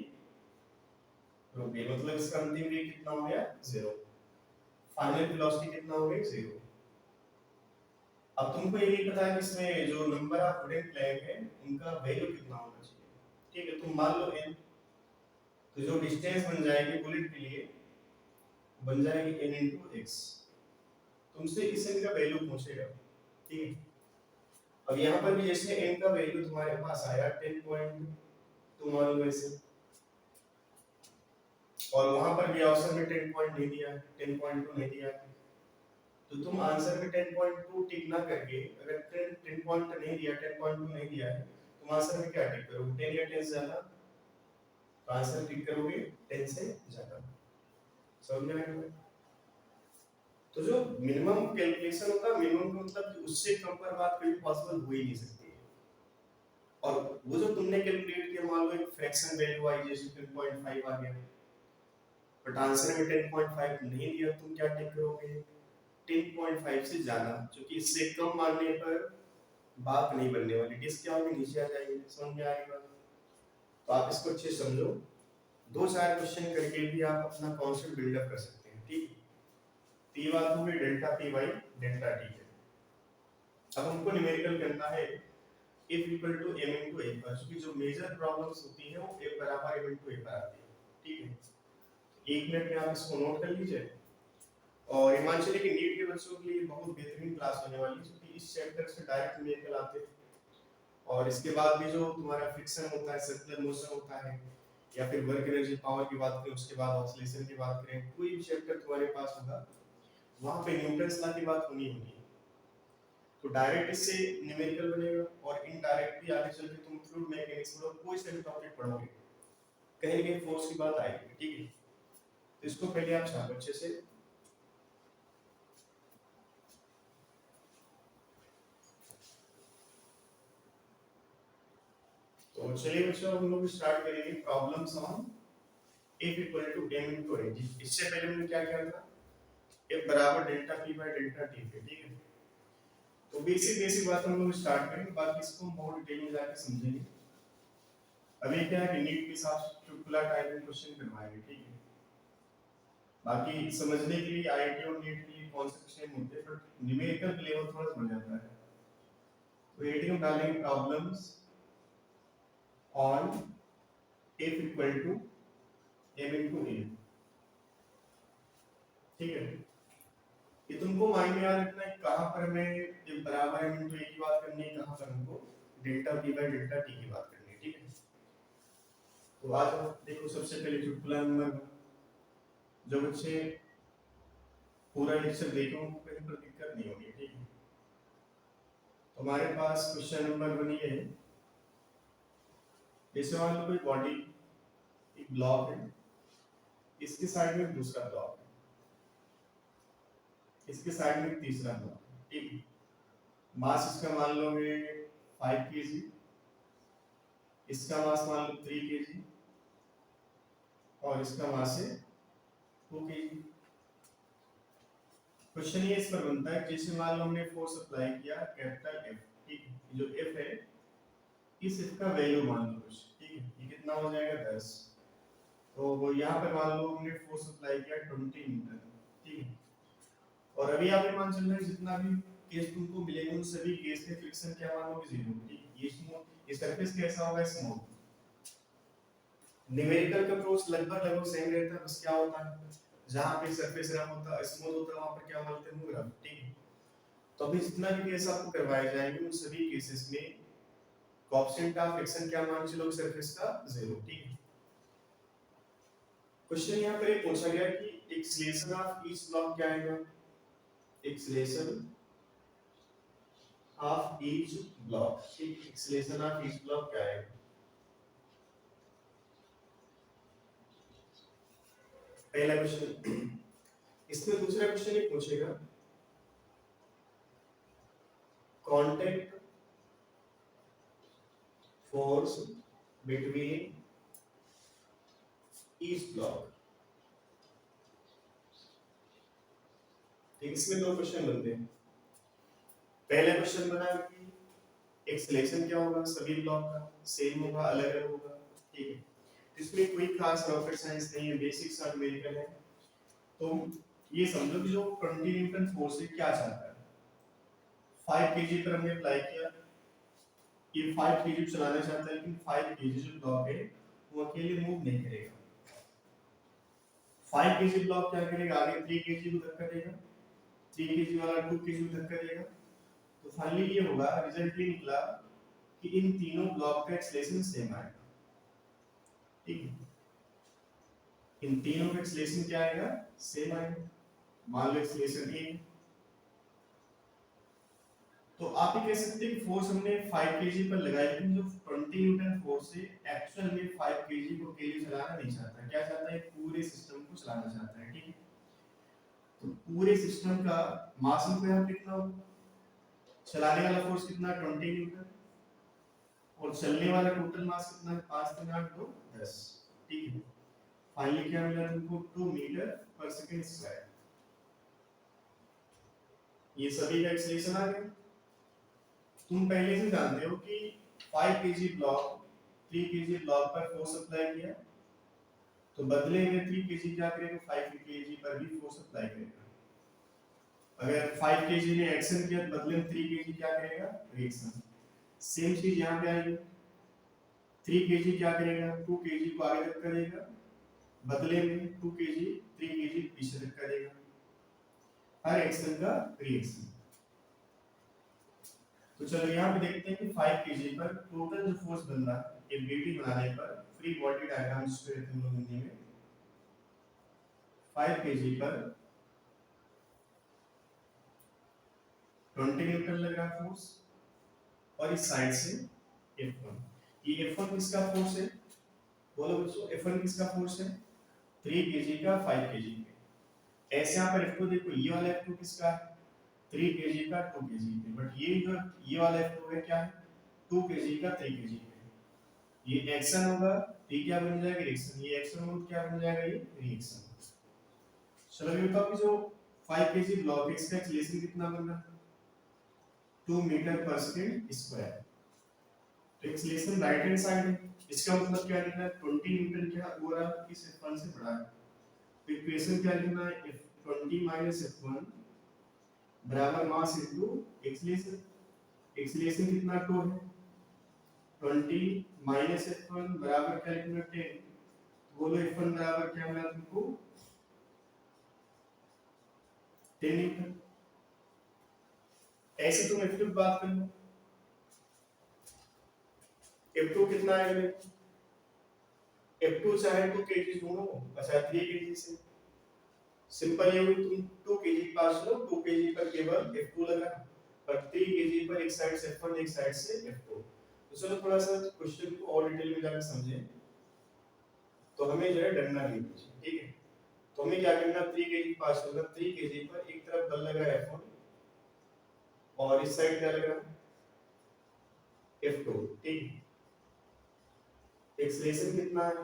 रुक गई, मतलब इसका अंतिम वेग कितना हो गया 0, फाइनल वेलोसिटी कितना हो गई 0। अब तुमको ये नहीं पता है कि इसमें जो नंबर ऑफ वुडन प्लैंक है उनका वैल्यू कितना होना चाहिए, ठीक है। तुम मान लो n, तो जो डिस्टेंस बन जाएगी बुलेट के लिए बन जाएगी n into x। तुमसे इस n का वैल्यू पूछेगा, ठीक है। अब यहाँ पर भी जैसे n का वैल्यू तुम्हारे पास आया 10.2 मान लो ऐसे, और वहां पर भी ऑप्शन में 10 पॉइंट नहीं दिया, 10.2 नहीं दिया, तो तुम आंसर में 10.2 टिक ना करके, अगर 10 पॉइंट नहीं दिया, 10.2 नहीं दिया है, तुम आंसर में क्या टिक करोगे? 10 या 10 से ज्यादा, तो आंसर टिक करोगे 10 से ज्यादा। समझ में आया? तो जो मिनिमम कैलकुलेशन होता है, मिनिमम का मतलब कि उससे कम पर बात कभी पॉसिबल हो ही नहीं सकती है। और वो जो तुमने कैलकुलेट किया, मान लो एक फ्रैक्शन वैल्यू आई जैसे 10.5 आ गया, बट आंसर में 10.5 नहीं दिया, तुम क्या टिक करोगे? 10.5 से ज्यादा, क्योंकि इससे कम मानने पर बात नहीं बनने वाली, डिस्क क्या होगी, नीचे आ जाएगी। समझ में आएगा? तो आप इसको अच्छे से समझो, 2-4 क्वेश्चन करके भी आप अपना कॉन्सेप्ट बिल्डअप कर सकते हैं, ठीक। टी बात हो गई delta P by delta T है। अब हमको न्यूमेरिकल करना है f equal to m into a पर, क्योंकि जो मेजर प्रॉब्लम्स होती हैं वो f बराबर m इनटू a पर आती है, ठीक है। 1 मिनट में आप इसको नोट कर लीजिए। और हिमांशु की नीट के बच्चों के लिए बहुत बेहतरीन क्लास होने वाली है, क्योंकि इस चैप्टर से डायरेक्ट न्यूमेरिकल आते हैं, और इसके बाद भी जो तुम्हारा फ्रिक्शन होता है, सर्कुलर मोशन होता है, या फिर वर्क एनर्जी पावर की बात करें, उसके बाद ऑसिलेशन की बात करें, कोई भी चैप्टर तुम्हारे पास होगा वहां पे न्यूटन्स लॉ की बात होनी होगी। तो डायरेक्ट इससे न्यूमेरिकल बनेगा, और इनडायरेक्ट भी आगे चल के तुम फ्लूइड मैकेनिक्स में कोई सा भी टॉपिक पढ़ोगे कहीं ना कहीं फोर्स की बात आएगी, ठीक है। तो इसको पहले आप छापो अच्छे से। तो चलिए बच्चों, हम लोग स्टार्ट करेंगे problems on f equal to m into a। इससे पहले हमने क्या किया था, f बराबर delta p by delta t पे, ठीक है। तो बेसिक बेसिक बात हम लोग स्टार्ट करेंगे, बाकी इसको हम बहुत डिटेल में जाके समझेंगे। अभी क्या है कि नीट के साथ चुटकुला टाइप में क्वेश्चन करवाएंगे, ठीक है। बाकी समझने के लिए आईआईटी और नीट के लिए कॉन्सेप्ट सेम होते हैं, बट न्यूमेरिकल लेवल थोड़ा बढ़ जाता है। तो हेडिंग हम डालेंगे problems on f equal to m into a, ठीक है। ये तुमको माइंड में याद रखना है कहां पर हमें f बराबर m इनटू a की बात करनी है, कहां पर हमको delta p by delta t की बात करनी है, ठीक है। तो आज देखो, सबसे पहले चुटकुला नंबर, जो बच्चे पूरा लेक्चर देखे उनको कहीं पर दिक्कत नहीं होगी, ठीक है। तो हमारे पास क्वेश्चन नंबर 1 ये है, जैसे मान लो कोई बॉडी एक ब्लॉक है, इसके साइड में दूसरा ब्लॉक है, इसके साइड में तीसरा ब्लॉक है, ठीक है। मास इसका मान लोगे 5 kg, इसका मास मान लो 3 kg, और इसका मास है 2 kg। क्वेश्चन ये इस पर बनता है, जैसे मान लो हमने फोर्स अप्लाई किया कैपिटल F, ठीक है। जो F है, इस F का वैल्यू मान लो कुछ, ठीक है। ये कितना हो जाएगा 10। तो वो यहाँ पे मान लो हमने फोर्स अप्लाई किया 20 न्यूटन, ठीक है। और अभी आप ये मान चल रहे हैं जितना भी केस तुमको मिलेगा उन सभी केस के फ्रिक्शन क्या मानोगे 0, ठीक है। ये स्मूथ, ये सरफेस कैसा होगा स्मूथ। न्यूमेरिकल का अप्रोच लगभग लगभग सेम रहता है, बस क्या होता है जहां पे सरफेस रफ होता है स्मूथ होता है वहां पर क्या बोलते हैं रफ, ठीक है। तो अभी जितना भी केस आपको करवाए जाएंगे उन सभी केसेस में कोएफिशिएंट ऑफ फ्रिक्शन क्या मान चलोगे सरफेस का 0, ठीक है। क्वेश्चन यहाँ पर ये पूछा गया कि एक्सीलरेशन ऑफ ईच ब्लॉक क्या आएगा, एक्सीलरेशन ऑफ ईच ब्लॉक, ठीक, एक्सीलरेशन ऑफ ईच ब्लॉक क्या आएगा। पहला क्वेश्चन। इसमें दूसरा क्वेश्चन ये पूछेगा contact force between each block, ठीक। इसमें दो क्वेश्चन बनते हैं। पहला क्वेश्चन बना कि एक्सीलरेशन क्या होगा सभी ब्लॉक का, सेम होगा अलग अलग होगा, ठीक है। इसमें कोई खास रॉकेट साइंस नहीं है, बेसिक सा न्यूमेरिकल है। तो ये समझो कि जो 20 न्यूटन फोर्स है क्या चाहता है, 5 केजी पर हमने अप्लाई किया, ये 5 केजी चलाना चाहता है, लेकिन 5 केजी जो ब्लॉक है वो अकेले मूव नहीं करेगा। 5 केजी ब्लॉक क्या करेगा, आगे 3 केजी को धक्का देगा, 3 केजी वाला 2 केजी को धक्का देगा। तो फाइनली ये होगा, रिजल्ट ये निकला कि इन तीनों ब्लॉक का एक्सीलरेशन सेम आएगा, ठीक है। इन तीनों का एक्सीलरेशन क्या आएगा, सेम आएगा। मान लो एक्सीलरेशन ए, तो आप ये कह सकते हैं कि फोर्स हमने 5 केजी पर लगाई, लेकिन जो 20 न्यूटन फोर्स है एक्चुअल में 5 केजी को अकेले चलाना नहीं चाहता, क्या चाहता है पूरे सिस्टम को चलाना चाहता है, ठीक है। तो पूरे सिस्टम का मास को यहाँ कितना होगा, चलाने वाला फोर्स कितना 20 न्यूटन, और चलने वाला टोटल मास कितना है 5 3 8 2 10, ठीक है। फाइनली क्या मिला तुमको 2 मीटर पर सेकंड स्क्वायर। ये सभी का एक्सीलरेशन आ गया। तुम पहले से जानते हो कि 5 केजी ब्लॉक 3 केजी ब्लॉक पर फोर्स अप्लाई किया, तो बदले में 3 केजी क्या करेगा 5 केजी पर भी फोर्स अप्लाई करेगा। अगर 5 केजी ने एक्शन किया तो बदले में 3 केजी क्या करेगा रिएक्शन। सेम चीज यहां पे आएगी, 3 केजी क्या करेगा 2 केजी को आगे धक्का देगा, बदले में 2 केजी 3 केजी पीछे धक्का देगा। हर एक्शन का रिएक्शन। तो चलो यहाँ पे देखते हैं कि 5 केजी पर टोटल जो फोर्स बन रहा है एक बीटी बनाने पर, फ्री बॉडी डायग्राम जिसको कहते हैं हम लोग हिंदी में, 5 केजी पर 20 न्यूटन लग रहा फोर्स, और इस साइड से F1। ये F1 किसका फोर्स है, बोलो बच्चों F1 किसका फोर्स है 3 केजी का 5 केजी पे। ऐसे यहाँ पर F2 देखो, ये वाला F2 किसका है 3 केजी का 2 केजी पे, बट ये जो ये वाला F2 है क्या है 2 केजी का 3 केजी पे। ये एक्शन होगा, ये क्या बन जाएगा रिएक्शन, ये एक्शन होगा क्या बन जाएगा ये रिएक्शन। चलो ये बताओ कि जो 5 केजी ब्लॉक है इसका एक्सीलरेशन कितना बन रहा है 2 मीटर पर सेकंड स्क्वायर। तो एक्सीलरेशन राइट हैंड साइड है, इसका मतलब क्या लिखना है 20 न्यूटन क्या हो रहा है इस F1 से बड़ा है। तो इक्वेशन क्या लिखना है F20 - F1 बराबर मास इनटू एक्सीलरेशन। एक्सीलरेशन कितना 2 है, 20 - F1 बराबर क्या लिखना 10। बोलो F1 बराबर क्या मिला तुमको 10 न्यूटन। ऐसे तुम F2 की बात कर लो, F2 कितना है, F2 चाहे तो केजी ढूंढो, अच्छा 3 केजी से सिंपल ये हुई, तुम 2 केजी के पास लो, 2 केजी पर केवल F2 लगा, पर 3 केजी पर एक साइड से F1 एक साइड से F2। तो चलो थोड़ा सा क्वेश्चन को और डिटेल में जाकर समझें। तो हमें जो है डरना नहीं चाहिए, ठीक है। तो हमें क्या करना, 3 kg पास होगा, 3 kg पर एक तरफ बल लग रहा है F1 और इस साइड क्या लग रहा है F2, ठीक है। एक्सेलरेशन कितना है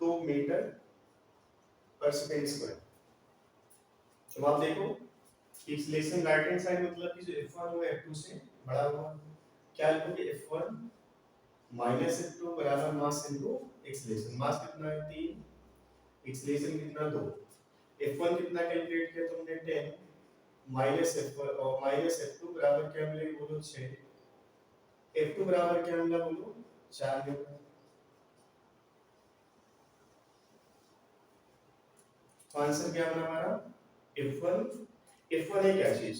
2 मीटर पर सेकंड स्क्वायर। अब आप देखो एक्सेलरेशन राइट हैंड साइड मतलब कि जो F1 वो F2 से बड़ा हुआ, क्या लिखोगे F1 माइनस F2 बराबर मास इनटू एक्सेलरेशन। मास कितना है 3, एक्सेलरेशन कितना 2। F1 कितना कैलकुलेट किया तुमने 10 माइनस F1 और माइनस F2 बराबर क्या मिलेगा बोलो 6, F2 बराबर क्या मिला बोलो 4 मिला। आंसर क्या बना हमारा F1 है क्या चीज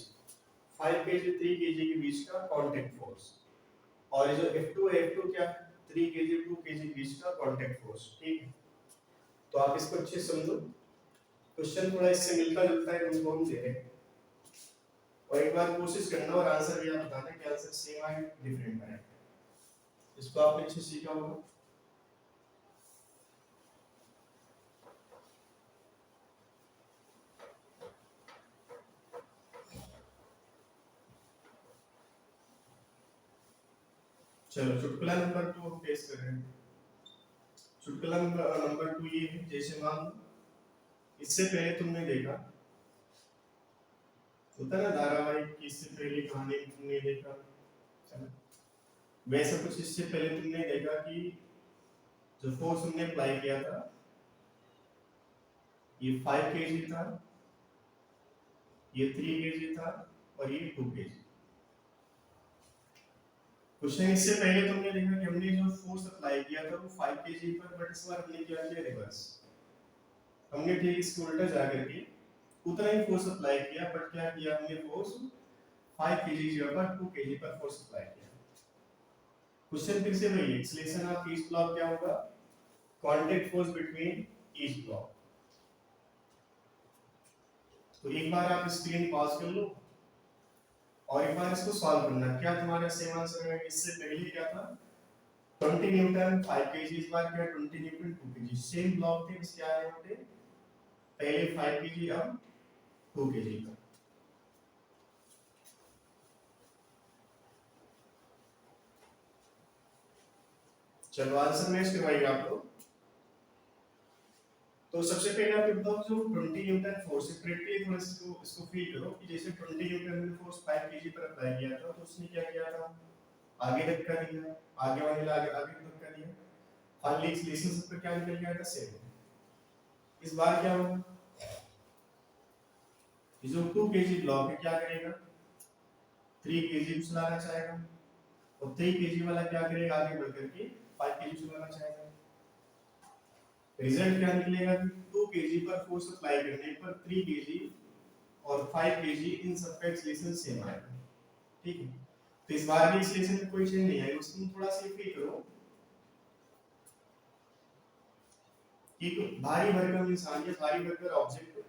5 kg 3 kg के बीच का कांटेक्ट फोर्स, और ये जो F2 है F2 क्या 3 kg 2 kg के बीच का कांटेक्ट फोर्स, ठीक है। तो आप इसको अच्छे से समझो, क्वेश्चन थोड़ा इससे मिलता जुलता है तुमको हम दे रहे हैं, और एक बार कोशिश करना और आंसर भी आप बताना कि आंसर सेम आए डिफरेंट आए। इसको आपने अच्छे सीखा होगा। चलो चुटकुला नंबर 2 हम पेश कर रहे हैं। चुटकुला नंबर 2 ये है, जैसे मान लो इससे पहले तुमने देखा होता ना धारावाहिक की इससे पहले कहानी तुमने देखा, वैसा कुछ इससे पहले तुमने देखा कि जो फोर्स हमने अप्लाई किया था ये 5 kg था, ये 3 kg था और ये 2 kg। क्वेश्चन इससे पहले तुमने देखा कि हमने जो फोर्स अप्लाई किया था वो 5 kg पर, बट इस बार हमने क्या किया रिवर्स, हमने ठीक इसके उल्टा जाकर के उतना ही फोर्स अप्लाई किया, बट क्या किया हमने फोर्स 5 kg की जगह पर 2 kg पर फोर्स अप्लाई किया। क्वेश्चन फिर से वही, एक्सेलरेशन ऑफ ईच ब्लॉक क्या होगा, contact force between each block. तो एक बार आप स्क्रीन पॉज कर लो और एक बार इसको सॉल्व करना, क्या तुम्हारा सेम आंसर है। इससे पहले क्या था 20 न्यूटन 5 kg, इस बार क्या 20 न्यूटन 2 kg, सेम ब्लॉक थे बस क्या है होते पहले 5 kg अब 2 kg का। चलो आंसर मैच करवाइए आप लोग। तो सबसे पहले आप बताओ जो 20 न्यूटन फोर्स है, प्रैक्टिकली थोड़ा इसको फील करो कि जैसे 20 न्यूटन ने फोर्स 5 kg पर अप्लाई किया था तो उसने क्या किया था आगे धक्का दिया, आगे वाले आगे आगे धक्का दिया, फाइनली एक्सेलरेशन सब पर क्या निकल गया था 7। इस बार क्या होगा, ये जो 2 kg ब्लॉक है क्या करेगा 3 kg को चलाना चाहेगा, और 3 kg वाला क्या करेगा आगे बढ़ करके 5 kg चलाना चाहेगा। रिजल्ट क्या निकलेगा कि 2 kg पर फोर्स अप्लाई करने पर 3 kg और 5 kg इन सब का एक्सेलरेशन सेम आएगा, ठीक है। तो इस बार भी एक्सेलरेशन में कोई चेंज नहीं आएगा, उसको थोड़ा सा फील करो कि भारी भरकम इंसान या भारी भरकम ऑब्जेक्ट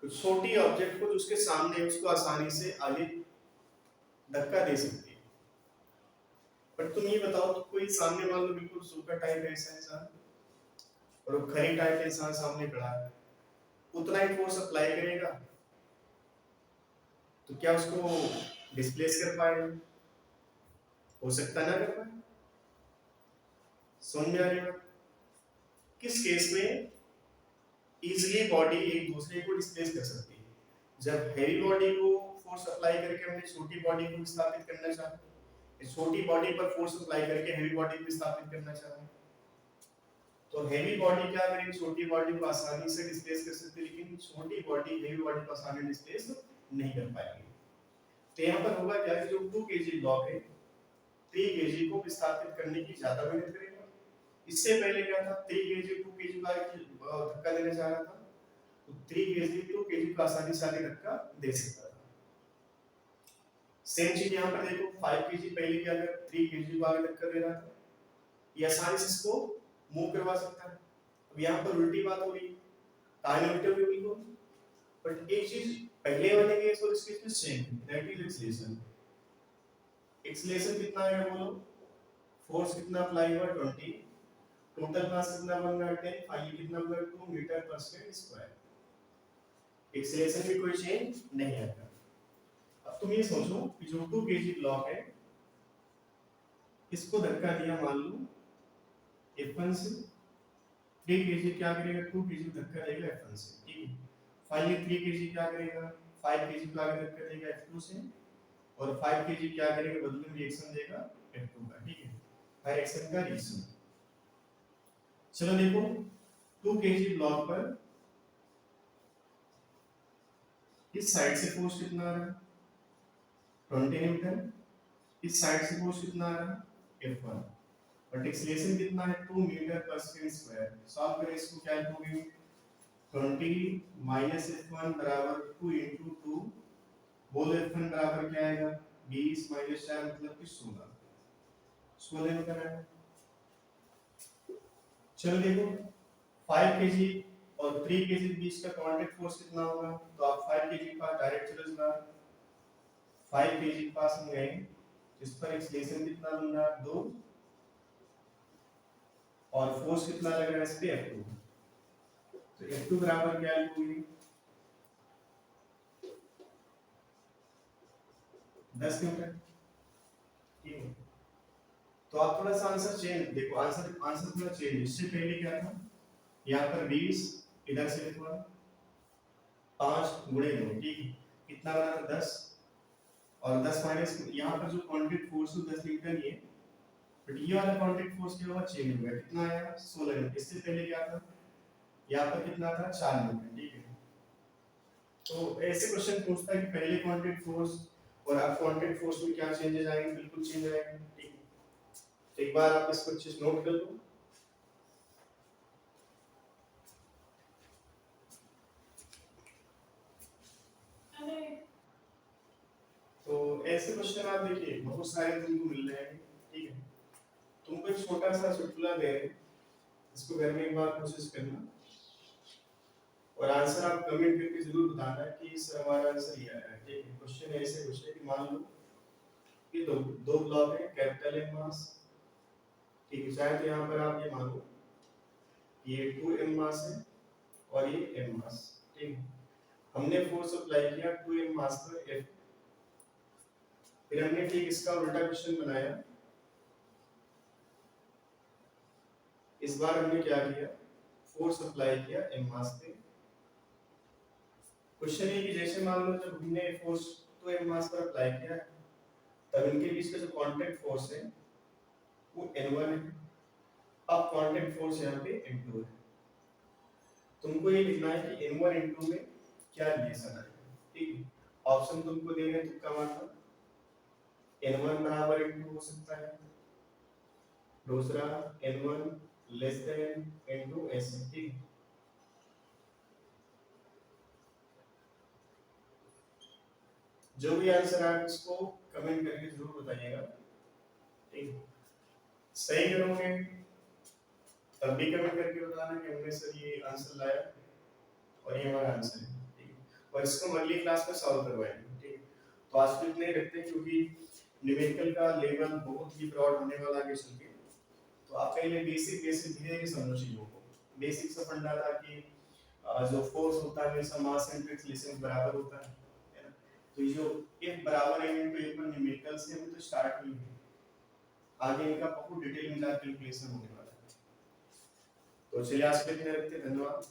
कुछ छोटी ऑब्जेक्ट को जो उसके सामने है उसको आसानी से आगे धक्का दे सकती है। पर तुम ये बताओ कि कोई सामने मान लो बिल्कुल सुपर टाइप ऐसा इंसान और वो खरी टाइप इंसान सामने खड़ा है, उतना ही फोर्स अप्लाई करेगा तो क्या उसको डिस्प्लेस कर पाएगा, हो सकता ना कर पाए। समझ में आ रही बात, किस केस में इजीली बॉडी एक दूसरे को डिस्प्लेस कर सकती है, जब हैवी बॉडी को फोर्स अप्लाई करके हमने छोटी बॉडी को विस्थापित करना चाहा, छोटी बॉडी पर फोर्स अप्लाई करके हैवी बॉडी को विस्थापित करना चाहा, तो हैवी बॉडी क्या करेगी छोटी बॉडी को आसानी से डिस्प्लेस कर सकती है, लेकिन छोटी बॉडी हैवी बॉडी को आसानी से डिस्प्लेस नहीं कर पाएगी। तो यहाँ पर होगा क्या कि जो 2 kg ब्लॉक है 3 kg को विस्थापित करने की ज्यादा मेहनत करेगा। इससे पहले क्या था 3 kg 2 kg का धक्का देना चाह रहा था, तो 3 kg 2 kg को आसानी से आगे धक्का दे सकता था। सेम चीज यहाँ पर देखो 5 kg पहले क्या अगर 3 kg को आगे धक्का दे रहा था, ये आसानी से इसको मूव करवा सकता है। अब यहाँ पर उल्टी बात हो रही है, कहानी उल्टी हुई बिल्कुल, बट एक चीज पहले वाले केस और इस केस में सेम है, दैट इज एक्सेलरेशन। एक्सेलरेशन कितना आएगा बोलो, फोर्स कितना अप्लाई हुआ 20, टोटल मास कितना बन रहा है 10, फाइनली कितना बन रहा है 2 मीटर पर सेकंड स्क्वायर। एक्सेलरेशन में कोई चेंज नहीं आएगा। अब तुम ये सोचो कि जो 2 केजी ब्लॉक है इसको धक्का दिया मान लो F1 से, 3 केजी क्या करेगा 2 केजी धक्का देगा F1 से, ठीक है। फाइनली 3 केजी क्या करेगा 5 केजी को आगे धक्का देगा F2 से, और 5 केजी क्या करेगा बदले में रिएक्शन देगा F2 का, ठीक है। हर एक्शन का रिएक्शन। चलो देखो 2 केजी ब्लॉक पर इस साइड से फोर्स कितना आ रहा है 20 न्यूटन, इस साइड से फोर्स कितना आ रहा है F1, बट एक्सीलरेशन कितना है 2 मीटर पर सेकंड स्क्वायर। सॉल्व करें इसको, क्या लिखोगे 20 माइनस F1 बराबर 2 into 2, बोलो F1 बराबर क्या आएगा 20 माइनस 4 मतलब कि 16, 16 न्यूटन है। चलो देखो 5 केजी और 3 केजी के बीच का कांटेक्ट फोर्स कितना होगा, तो आप 5 केजी के पास डायरेक्ट चले जाओ, 5 केजी के पास हम गए, इस पर एक्सीलरेशन कितना बन रहा है 2, और फोर्स कितना लग रहा है इस पे F2, तो F2 बराबर क्या लिखोगे 10 न्यूटन, ठीक है। तो आप थोड़ा सा आंसर चेंज देखो, आंसर थोड़ा चेंज, इससे पहले क्या था यहाँ पर 20, इधर से लिखवा 5 गुणे 2, ठीक है, कितना बना था 10, और 10 माइनस यहाँ पर जो कांटेक्ट फोर्स है 10 न्यूटन ही है, बट ये वाला कांटेक्ट फोर्स क्या हुआ चेंज हो गया, कितना आया 16 न्यूटन, इससे पहले क्या था यहाँ पर कितना था 4 न्यूटन, ठीक है। तो ऐसे क्वेश्चन पूछता है कि पहले कांटेक्ट फोर्स और अब कांटेक्ट फोर्स में क्या चेंजेस आएंगे, बिल्कुल चेंज आएंगे, ठीक है। तो एक बार आप इसको अच्छे से नोट कर लो। तो ऐसे क्वेश्चन आप देखिए बहुत सारे तुमको मिल रहे हैं, ठीक है। तुमको एक छोटा सा चुटकुला दे रहे हैं, इसको घर में एक बार कोशिश करना, और आंसर आप कमेंट करके जरूर बताना कि इस हमारा आंसर ये आया है, ठीक है। क्वेश्चन ऐसे कुछ है कि मान लो कि दो ब्लॉक है, कैपिटल एम मास, ठीक है। चाहे तो यहाँ पर आप ये मानो ये 2m मास है और ये m मास, ठीक है। हमने फोर्स अप्लाई किया 2m मास पर F, फिर हमने ठीक इसका उल्टा क्वेश्चन बनाया, इस बार हमने क्या किया फोर्स अप्लाई किया m मास पे। क्वेश्चन ये कि जैसे मान लो जब हमने फोर्स 2m मास पर अप्लाई किया तब इनके बीच का जो कांटेक्ट फोर्स है वो N1 है, अब कांटेक्ट फोर्स यहाँ पे N2 है। तुमको ये लिखना है कि N1 N2 में क्या रिलेशन आएगा, ठीक है। ऑप्शन तुमको दे रहे हैं, तुक्का मारना, N1 बराबर N2 हो सकता है, दूसरा N1 लेस देन N2 ऐसे, ठीक है। जो भी आंसर आप इसको कमेंट करके जरूर बताइएगा, ठीक है। सही करोगे तब भी कमेंट करके बताना कि हमने सर ये आंसर लाया और ये हमारा आंसर है, ठीक है। और इसको हम अगली क्लास में सॉल्व करवाएंगे, ठीक है। तो आज के इतने रखते हैं क्योंकि न्यूमेरिकल का लेवल बहुत ही ब्रॉड होने वाला है चल के, तो आप पहले बेसिक बेसिक धीरे धीरे समझो चीजों को। बेसिक से फंडा था कि जो फोर्स होता है हमेशा मास इनटू एक्सीलरेशन बराबर होता है ना। तो ये जो F बराबर है इनटू एक बार न्यूमेरिकल से हम तो स्टार्ट हुई है, आगे इनका बहुत डिटेल में कैलकुलेशन होने वाला है। तो चलिए आज के लिए इतने रखते हैं, धन्यवाद।